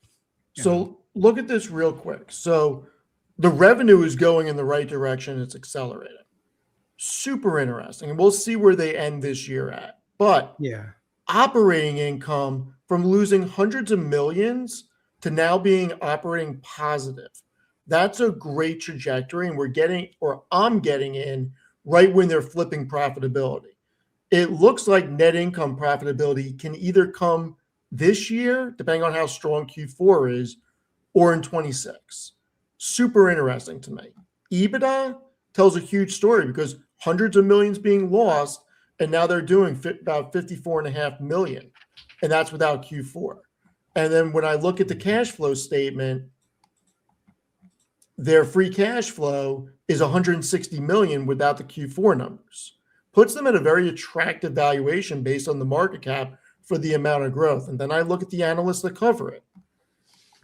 So look at this real quick. So the revenue is going in the right direction. It's accelerating. Super interesting. And we'll see where they end this year at. But operating income from losing hundreds of millions to now being operating positive. That's a great trajectory. And I'm getting in right when they're flipping profitability. It looks like net income profitability can either come this year, depending on how strong Q4 is, or in 26. Super interesting to me. EBITDA tells a huge story because hundreds of millions being lost, and now they're doing about 54.5 million, and that's without Q4. And then when I look at the cash flow statement, their free cash flow is 160 million without the Q4 numbers. Puts them at a very attractive valuation based on the market cap for the amount of growth. And then I look at the analysts that cover it.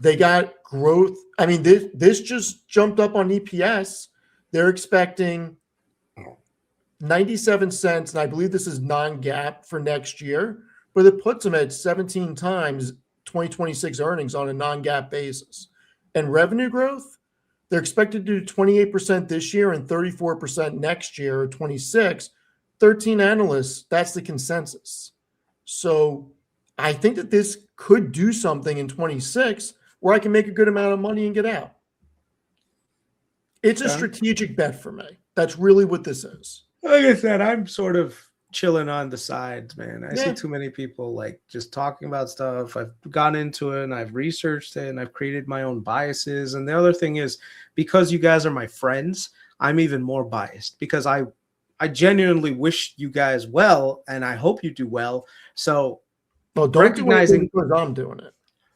They got growth. I mean, this just jumped up on EPS. They're expecting 97 cents, and I believe this is non-GAAP for next year, but it puts them at 17 times 2026 earnings on a non-GAAP basis. And revenue growth, they're expected to do 28% this year and 34% next year, or 26. 13 analysts, that's the consensus. So I think that this could do something in 26 where I can make a good amount of money and get out. It's a strategic bet for me. That's really what this is. Like I said, I'm sort of chilling on the sides, man. I see too many people like just talking about stuff. I've gone into it and I've researched it and I've created my own biases. And the other thing is, because you guys are my friends, I'm even more biased because I genuinely wish you guys well and I hope you do well. So don't recognizing because I'm doing it.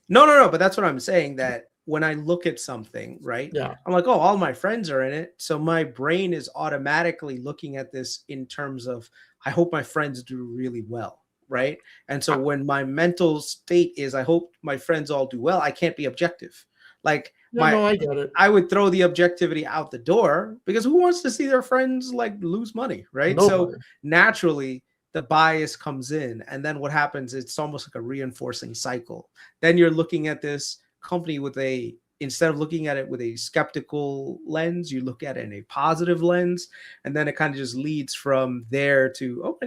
No, but that's what I'm saying, that when I look at something, right? Yeah. I'm like, oh, all my friends are in it. So my brain is automatically looking at this in terms of, I hope my friends do really well, right? And so when my mental state is, I hope my friends all do well, I can't be objective. Like, I get it. I would throw the objectivity out the door because who wants to see their friends like lose money, right? Nobody. So naturally, the bias comes in, and then what happens, it's almost like a reinforcing cycle. Then you're looking at this company with instead of looking at it with a skeptical lens, you look at it in a positive lens, and then it kind of just leads from there to, oh my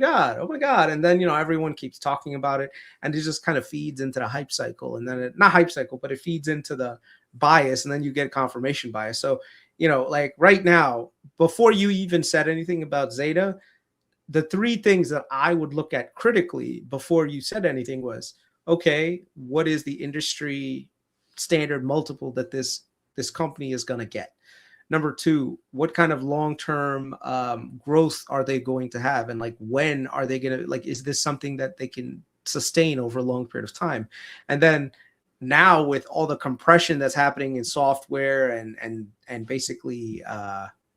God. And then, everyone keeps talking about it, and it just kind of feeds into the hype cycle. And then not hype cycle, but it feeds into the bias, and then you get confirmation bias. So, like right now, before you even said anything about Zeta, the three things that I would look at critically before you said anything was, okay, what is the industry standard multiple that this company is going to get? Number two, what kind of long-term growth are they going to have? And like, when are they going to, is this something that they can sustain over a long period of time? And then now with all the compression that's happening in software and basically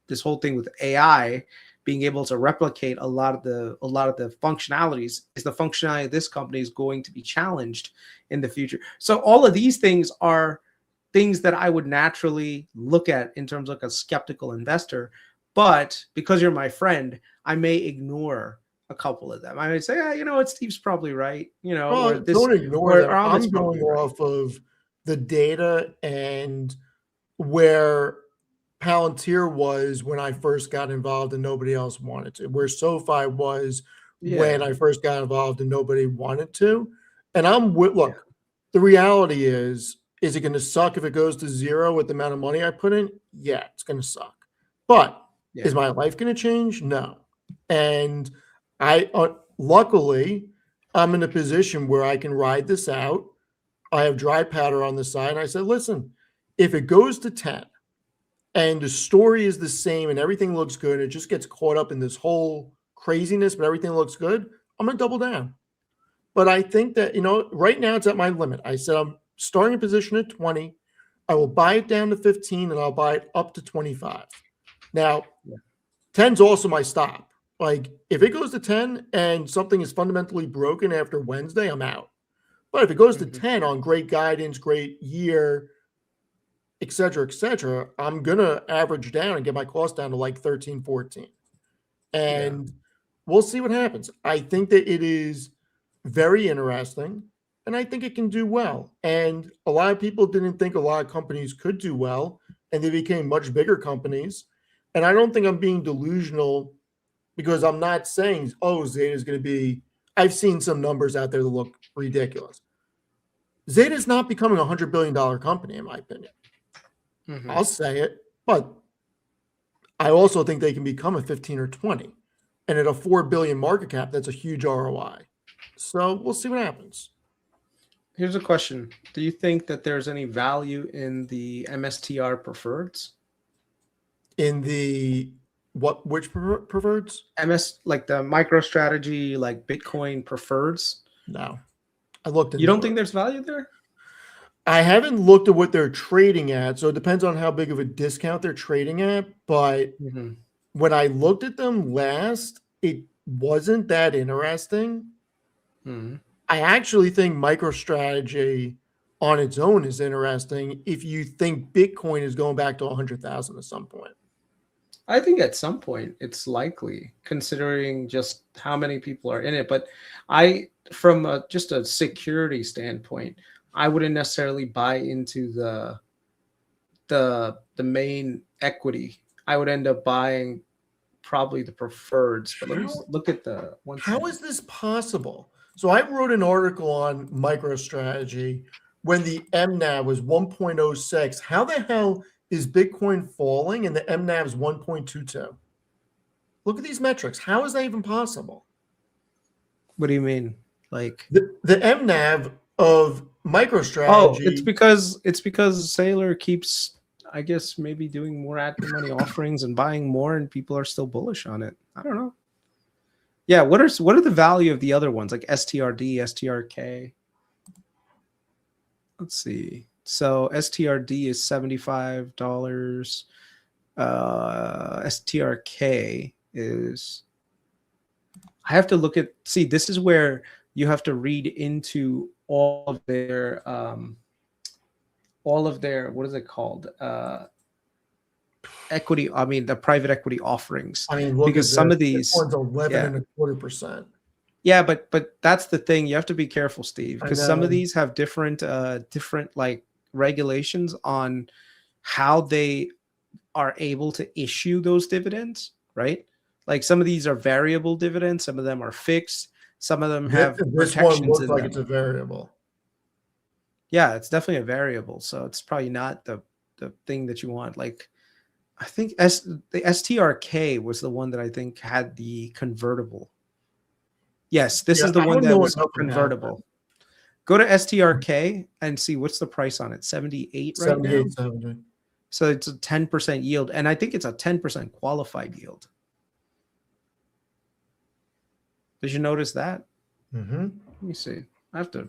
this whole thing with AI, being able to replicate a lot of the functionalities, is the functionality of this company is going to be challenged in the future. So all of these things are things that I would naturally look at in terms of like a skeptical investor. But because you're my friend, I may ignore a couple of them. I would say, what, Steve's probably right. Don't ignore them. I'm going off of the data and where Palantir was when I first got involved and nobody else wanted to, where SoFi was when I first got involved and nobody wanted to. And look, the reality is it going to suck if it goes to zero with the amount of money I put in? Yeah, it's going to suck. But is my life going to change? No. And luckily, I'm in a position where I can ride this out. I have dry powder on the side. And I said, listen, if it goes to 10, and the story is the same and everything looks good, it just gets caught up in this whole craziness, but everything looks good, I'm going to double down. But I think that, right now it's at my limit. I said I'm starting a position at 20. I will buy it down to 15 and I'll buy it up to 25. Now, 10's also my stop. Like, if it goes to 10 and something is fundamentally broken after Wednesday, I'm out. But if it goes to 10 on great guidance, great year, et cetera, I'm going to average down and get my cost down to like 13, 14. And we'll see what happens. I think that it is very interesting, and I think it can do well. And a lot of people didn't think a lot of companies could do well, and they became much bigger companies. And I don't think I'm being delusional because I'm not saying, Zeta is going to be – I've seen some numbers out there that look ridiculous. Zeta is not becoming a $100 billion company, in my opinion. I'll say it, but I also think they can become a 15 or 20. And at a 4 billion market cap, that's a huge ROI. So we'll see what happens. Here's a question. Do you think that there's any value in the MSTR preferreds? In the which preferreds? Like the MicroStrategy, like Bitcoin preferreds? No. I looked into You don't think there's value there? I haven't looked at what they're trading at, so it depends on how big of a discount they're trading at. But when I looked at them last, it wasn't that interesting. I actually think MicroStrategy on its own is interesting if you think Bitcoin is going back to 100,000 at some point. I think at some point it's likely, considering just how many people are in it. But from just a security standpoint, I wouldn't necessarily buy into the main equity. I would end up buying probably the preferreds. But let me look at the one. How is this possible? So I wrote an article on MicroStrategy when the MNAV was 1.06. How the hell is Bitcoin falling and the MNAV is 1.22? Look at these metrics. How is that even possible? What do you mean? Like the MNAV of MicroStrategy? Oh, it's because Saylor keeps, I guess, maybe doing more at-the-money offerings and buying more, and people are still bullish on it. I don't know. Yeah, what are the value of the other ones, like STRD, STRK? Let's see. So STRD is $75. STRK is, I have to look at, see, this is where you have to read into all of their what is it called? Equity, I mean the private equity offerings. I mean, look, because some of these 11.25%. Yeah, but that's the thing. You have to be careful, Steve, because some of these have different like regulations on how they are able to issue those dividends, right? Like some of these are variable dividends, some of them are fixed, some of them have this protections one looks in like them. It's a variable. Yeah, it's definitely a variable, so it's probably not the thing that you want. Like I think the STRK was the one that I think had the convertible. Yes, this is the one that was convertible. Go to STRK and see what's the price on it. 78 right now. 70. So it's a 10% yield, and I think it's a 10% qualified yield. Did you notice that? Mm-hmm. Let me see. I have to.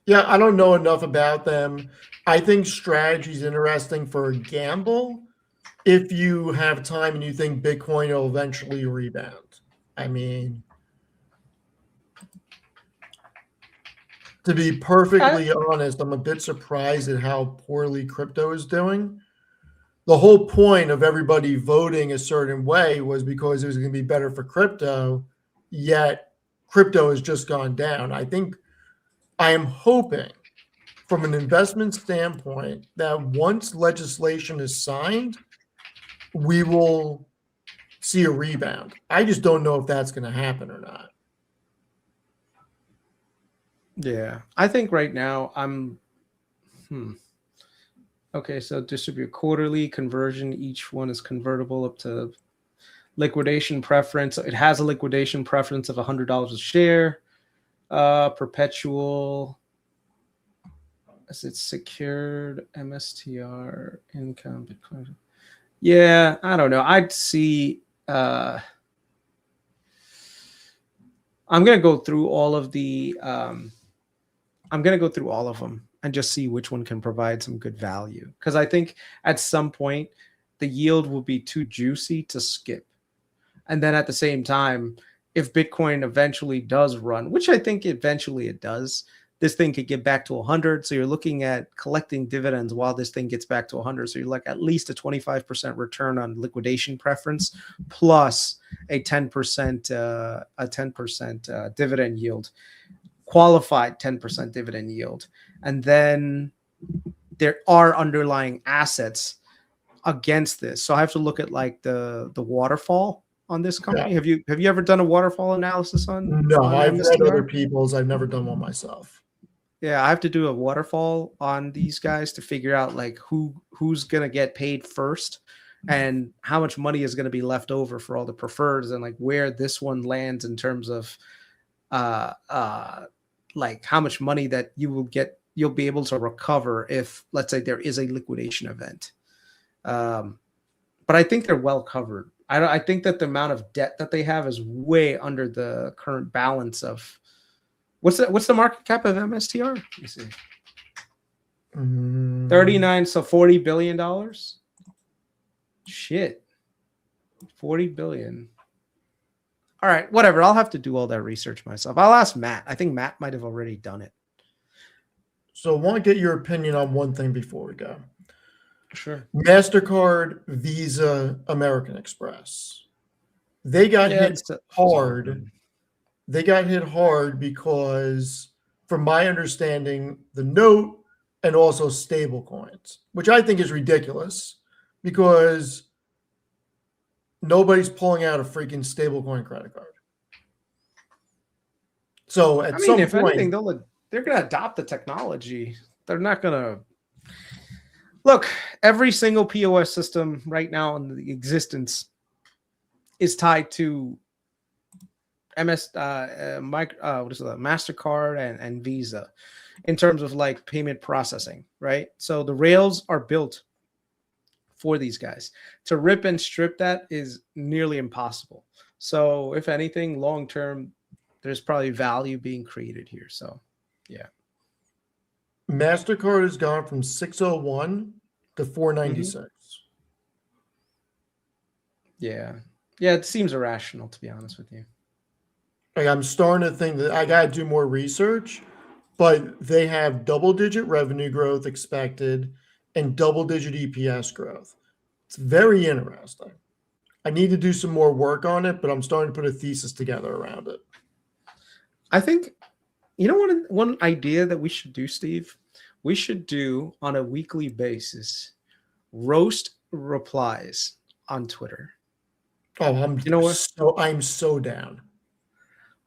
Yeah, I don't know enough about them. I think strategy is interesting for a gamble if you have time and you think Bitcoin will eventually rebound. I mean, to be perfectly honest, I'm a bit surprised at how poorly crypto is doing. The whole point of everybody voting a certain way was because it was going to be better for crypto, yet crypto has just gone down. I am hoping from an investment standpoint that once legislation is signed, we will see a rebound. I just don't know if that's going to happen or not. Yeah, I think right now I'm okay, so distribute quarterly conversion. Each one is convertible up to liquidation preference. It has a liquidation preference of $100 a share. Perpetual. Is it secured? MSTR income Bitcoin. Yeah, I don't know. I'd see. I'm gonna go through all of the. I'm gonna go through all of them and just see which one can provide some good value. Because I think at some point the yield will be too juicy to skip, and then at the same time, if Bitcoin eventually does run, which I think eventually it does, this thing could get back to 100. So you're looking at collecting dividends while this thing gets back to 100. So you're like at least a 25% return on liquidation preference plus a 10% dividend yield, qualified 10% dividend yield. And then there are underlying assets against this. So I have to look at like the waterfall on this company. Yeah. Have you ever done a waterfall analysis on? No, on I've MSTR? read other people's. I've never done one myself. Yeah, I have to do a waterfall on these guys to figure out like who's gonna get paid first and how much money is gonna be left over for all the preferreds and like where this one lands in terms of like how much money that you'll be able to recover if, let's say, there is a liquidation event. But I think they're well covered. I think that the amount of debt that they have is way under the current balance of what's the market cap of MSTR? Let me see. Mm. 39, so $40 billion. Shit. 40 billion. All right, whatever. I'll have to do all that research myself. I'll ask Matt. I think Matt might have already done it. So I want to get your opinion on one thing before we go. Sure. Mastercard, Visa, American Express. They got hit hard. They got hit hard because, from my understanding, the note and also stable coins, which I think is ridiculous because nobody's pulling out a freaking stablecoin credit card. So at some if point, anything, they're going to adopt the technology. They're not going to look. Every single POS system right now in the existence is tied to Mastercard and Visa in terms of like payment processing, right? So the rails are built for these guys. To rip and strip that is nearly impossible. So if anything, long term, there's probably value being created here. So yeah. Mastercard has gone from 601 to 496. Yeah. Yeah, it seems irrational, to be honest with you. Like, I'm starting to think that I got to do more research, but they have double-digit revenue growth expected and double-digit EPS growth. It's very interesting. I need to do some more work on it, but I'm starting to put a thesis together around it. I think, one idea that we should do, Steve, we should do on a weekly basis, roast replies on Twitter. Oh, I'm so down.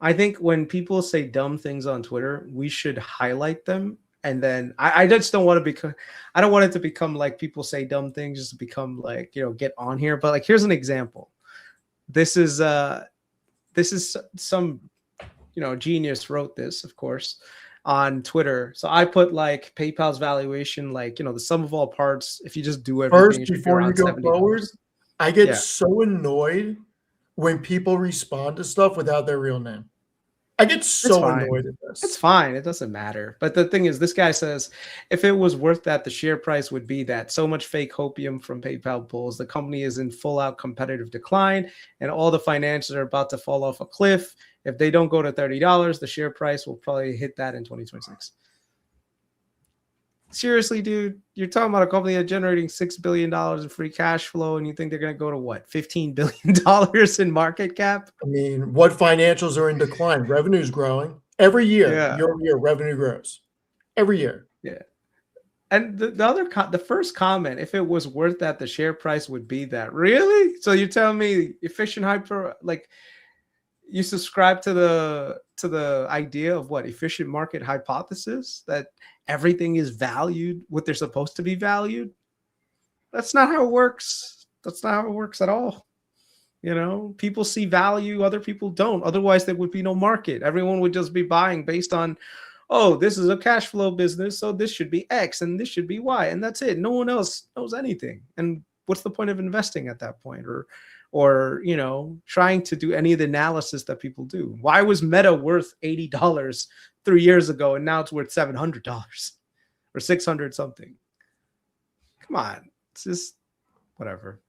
I think when people say dumb things on Twitter, we should highlight them. And then I just don't want to I don't want it to become like people say dumb things just to become like, get on here. But like, here's an example. This is some, genius wrote this, of course, on Twitter. So I put like PayPal's valuation, like, the sum of all parts. If you just do everything first, before you go forward, I get so annoyed when people respond to stuff without their real name. I get so annoyed at this. It's fine. It doesn't matter. But the thing is, this guy says, if it was worth that, the share price would be that. So much fake hopium from PayPal pulls. The company is in full out competitive decline, and all the financials are about to fall off a cliff. If they don't go to $30, the share price will probably hit that in 2026. Seriously, dude, you're talking about a company that's generating $6 billion in free cash flow, and you think they're going to go to what, $15 billion in market cap? I mean, what financials are in decline? Revenue's growing every year. Year over year, revenue grows every year. Yeah. And the first comment, if it was worth that, the share price would be that. Really? So you're telling me efficient you subscribe to the idea of what efficient market hypothesis, that everything is valued what they're supposed to be valued? That's not how it works. That's not how it works at all. People see value, other people don't. Otherwise, there would be no market. Everyone would just be buying based on, oh, this is a cash flow business, so this should be X and this should be Y, and that's it. No one else knows anything. And what's the point of investing at that point? Or trying to do any of the analysis that people do. Why was Meta worth $80 3 years ago and now it's worth $700 or $600 something? Come on, it's just whatever.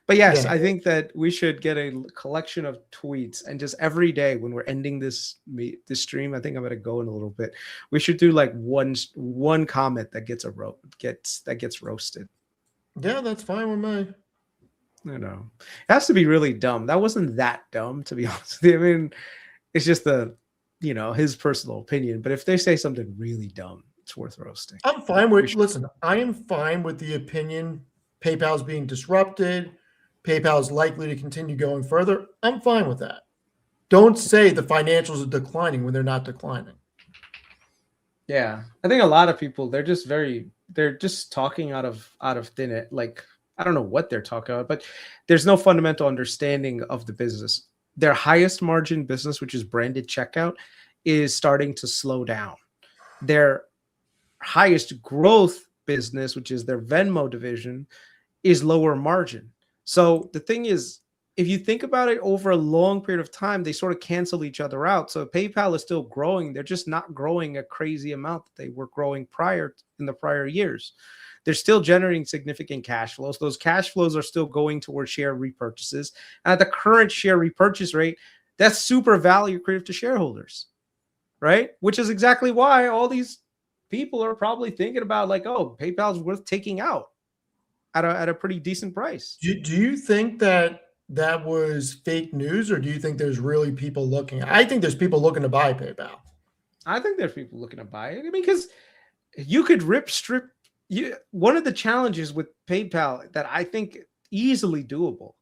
But yes, I think that we should get a collection of tweets, and just every day when we're ending this stream, I think I'm going to go in a little bit. We should do like one comment that gets roasted. Yeah, that's fine with me. It has to be really dumb. That wasn't that dumb, to be honest with you. I mean, it's just his personal opinion. But if they say something really dumb, it's worth roasting. I'm fine with. Listen, I am fine with the opinion. PayPal's being disrupted. PayPal's likely to continue going further. I'm fine with that. Don't say the financials are declining when they're not declining. Yeah, I think a lot of people, they're just talking out of thin air. Like, I don't know what they're talking about, but there's no fundamental understanding of the business. Their highest margin business, which is branded checkout, is starting to slow down. Their highest growth business, which is their Venmo division, is lower margin. So the thing is, if you think about it over a long period of time, they sort of cancel each other out. So PayPal is still growing. They're just not growing a crazy amount that they were growing in the prior years. They're still generating significant cash flows. Those cash flows are still going towards share repurchases. And at the current share repurchase rate, that's super value accretive to shareholders, right? Which is exactly why all these people are probably thinking about like, oh, PayPal's worth taking out at a pretty decent price. Do you think that was fake news, or do you think there's really people looking? I think there's people looking to buy PayPal. I think there's people looking to buy it. I mean, because you could strip. One of the challenges with PayPal that I think easily doable,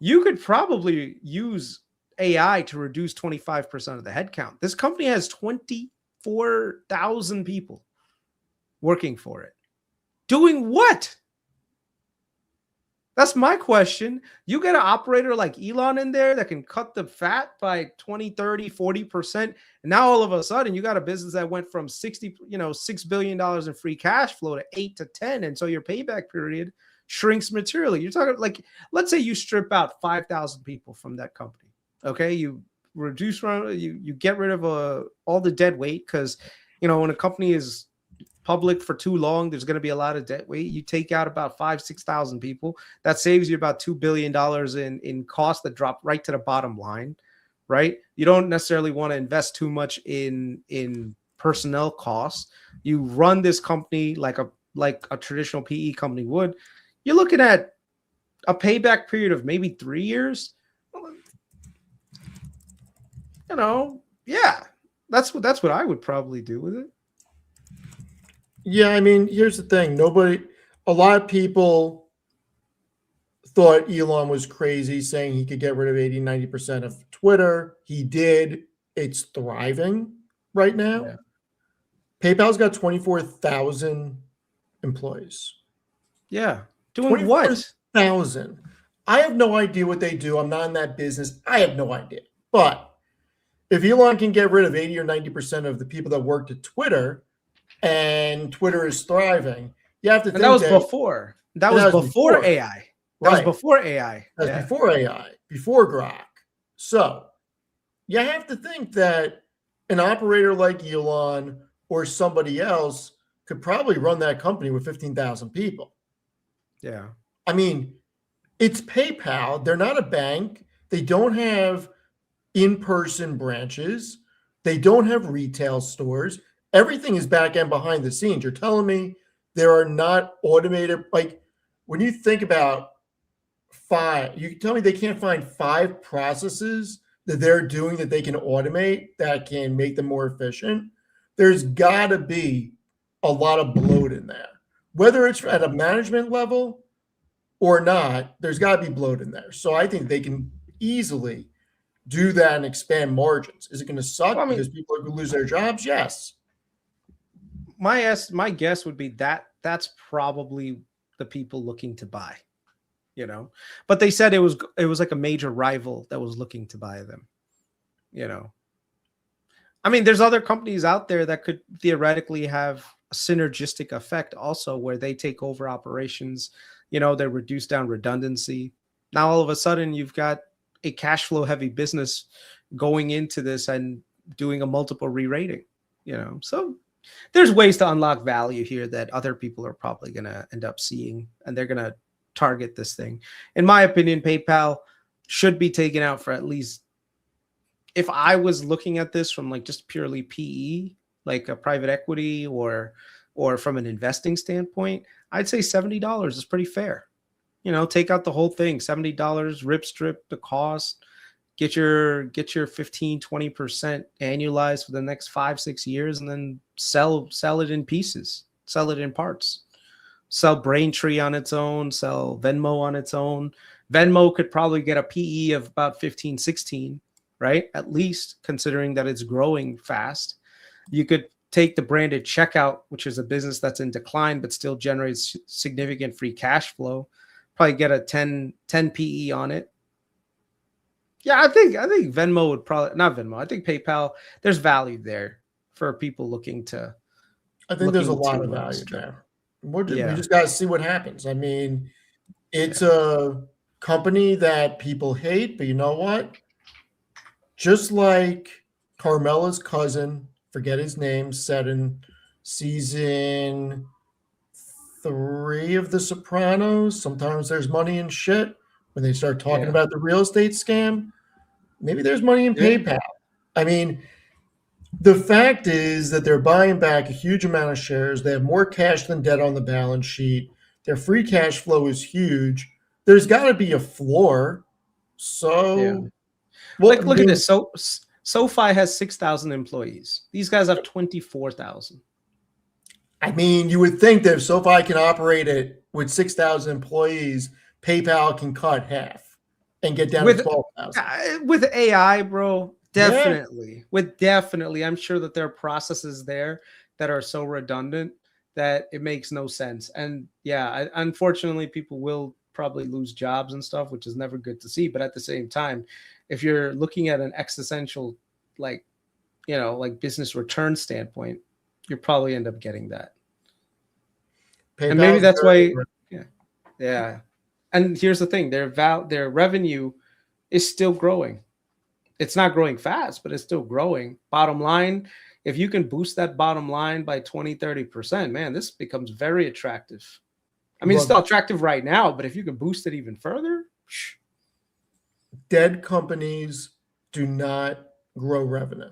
you could probably use AI to reduce 25% of the headcount. This company has 24,000 people working for it. Doing what? That's my question. You get an operator like Elon in there that can cut the fat by 20, 30, 40%. And now all of a sudden you got a business that went from $6 billion in free cash flow to 8 to 10. And so your payback period shrinks materially. You're talking like, let's say you strip out 5,000 people from that company. Okay. You reduce, you get rid of all the dead weight. Cause when a company is public for too long, there's going to be a lot of debt weight. You take out about 5,000-6,000 people. That saves you about $2 billion in costs that drop right to the bottom line, right? You don't necessarily want to invest too much in personnel costs. You run this company like a traditional PE company would. You're looking at a payback period of maybe 3 years. Yeah, that's what I would probably do with it. Yeah, I mean, here's the thing. A lot of people thought Elon was crazy saying he could get rid of 80, 90% of Twitter. He did. It's thriving right now. Yeah. PayPal's got 24,000 employees. Yeah. Doing what? 24,000. I have no idea what they do. I'm not in that business. I have no idea. But if Elon can get rid of 80 or 90% of the people that worked at Twitter, and Twitter is thriving, you have to think that was before. That was before AI. That was before AI. That's before AI, before Grok. So you have to think that an operator like Elon or somebody else could probably run that company with 15,000 people. Yeah. I mean, it's PayPal. They're not a bank. They don't have in-person branches. They don't have retail stores. Everything is back end behind the scenes. You're telling me there are not automated, like when you think about you tell me they can't find 5 processes that they're doing that they can automate that can make them more efficient. There's got to be a lot of bloat in there. Whether it's at a management level or not, there's got to be bloat in there. So I think they can easily do that and expand margins. Is it going to suck because people are going to lose their jobs? Yes. My guess would be that's probably the people looking to buy, but they said it was like a major rival that was looking to buy them, I mean, there's other companies out there that could theoretically have a synergistic effect also where they take over operations, they reduce down redundancy. Now, all of a sudden you've got a cash flow heavy business going into this and doing a multiple re-rating, so there's ways to unlock value here that other people are probably going to end up seeing, and they're going to target this thing. In my opinion, PayPal should be taken out for at least, if I was looking at this from like just purely PE, like a private equity or from an investing standpoint, I'd say $70 is pretty fair. Take out the whole thing, $70, rip strip the cost. Get your 15, 20% annualized for the next 5-6 years, and then sell it in pieces, sell it in parts, sell Braintree on its own, sell Venmo on its own. Venmo could probably get a PE of about 15, 16, right? At least considering that it's growing fast. You could take the branded checkout, which is a business that's in decline, but still generates significant free cash flow. Probably get a 10 PE on it. Yeah, I think Venmo would probably, not Venmo, I think PayPal, there's value there for people looking to. I think there's a lot of value there. We just got to see what happens. I mean, it's a company that people hate, but you know what? Just like Carmela's cousin, forget his name, said in season 3 of The Sopranos, sometimes there's money in shit. When they start talking Yeah. about the real estate scam, maybe there's money in Yeah. PayPal. I mean, the fact is that they're buying back a huge amount of shares. They have more cash than debt on the balance sheet. Their free cash flow is huge. There's got to be a floor. So, well, Like, look at this. So SoFi has 6,000 employees. These guys have 24,000. I mean, you would think that if SoFi can operate it with 6,000 employees, PayPal can cut half and get down to 12,000. With AI, bro, definitely. Yeah. With definitely, I'm sure that there are processes there that are so redundant that it makes no sense. And yeah, unfortunately, people will probably lose jobs and stuff, which is never good to see. But at the same time, if you're looking at an existential, like, you know, like business return standpoint, you'll probably end up getting that. PayPal's, and maybe that's why, yeah. And here's the thing: their revenue is still growing. It's not growing fast, but it's still growing. Bottom line, if you can boost that bottom line by 20-30%, man, this becomes very attractive. I mean, it's still attractive right now, but if you can boost it even further, dead companies do not grow revenue.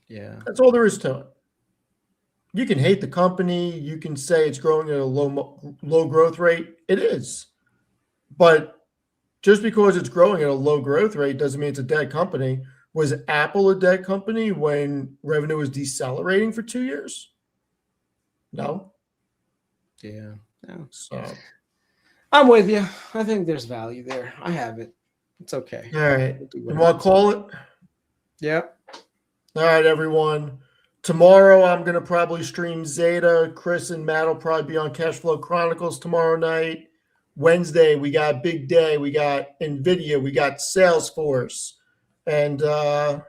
Yeah, that's all there is to it. You can hate the company. You can say it's growing at a low growth rate. It is. But just because it's growing at a low growth rate doesn't mean it's a dead company. Was Apple a dead company when revenue was decelerating for 2 years? No. Yeah. So I'm with you. I think there's value there. I have it. It's okay. All right. You want to call it? Yeah. All right, everyone. Tomorrow, I'm going to probably stream Zeta. Chris and Matt will probably be on Cash Flow Chronicles tomorrow night. Wednesday, we got a big day. We got Nvidia. We got Salesforce. And good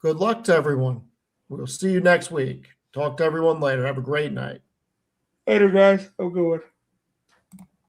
luck to everyone. We'll see you next week. Talk to everyone later. Have a great night. Later, guys. Have a good one.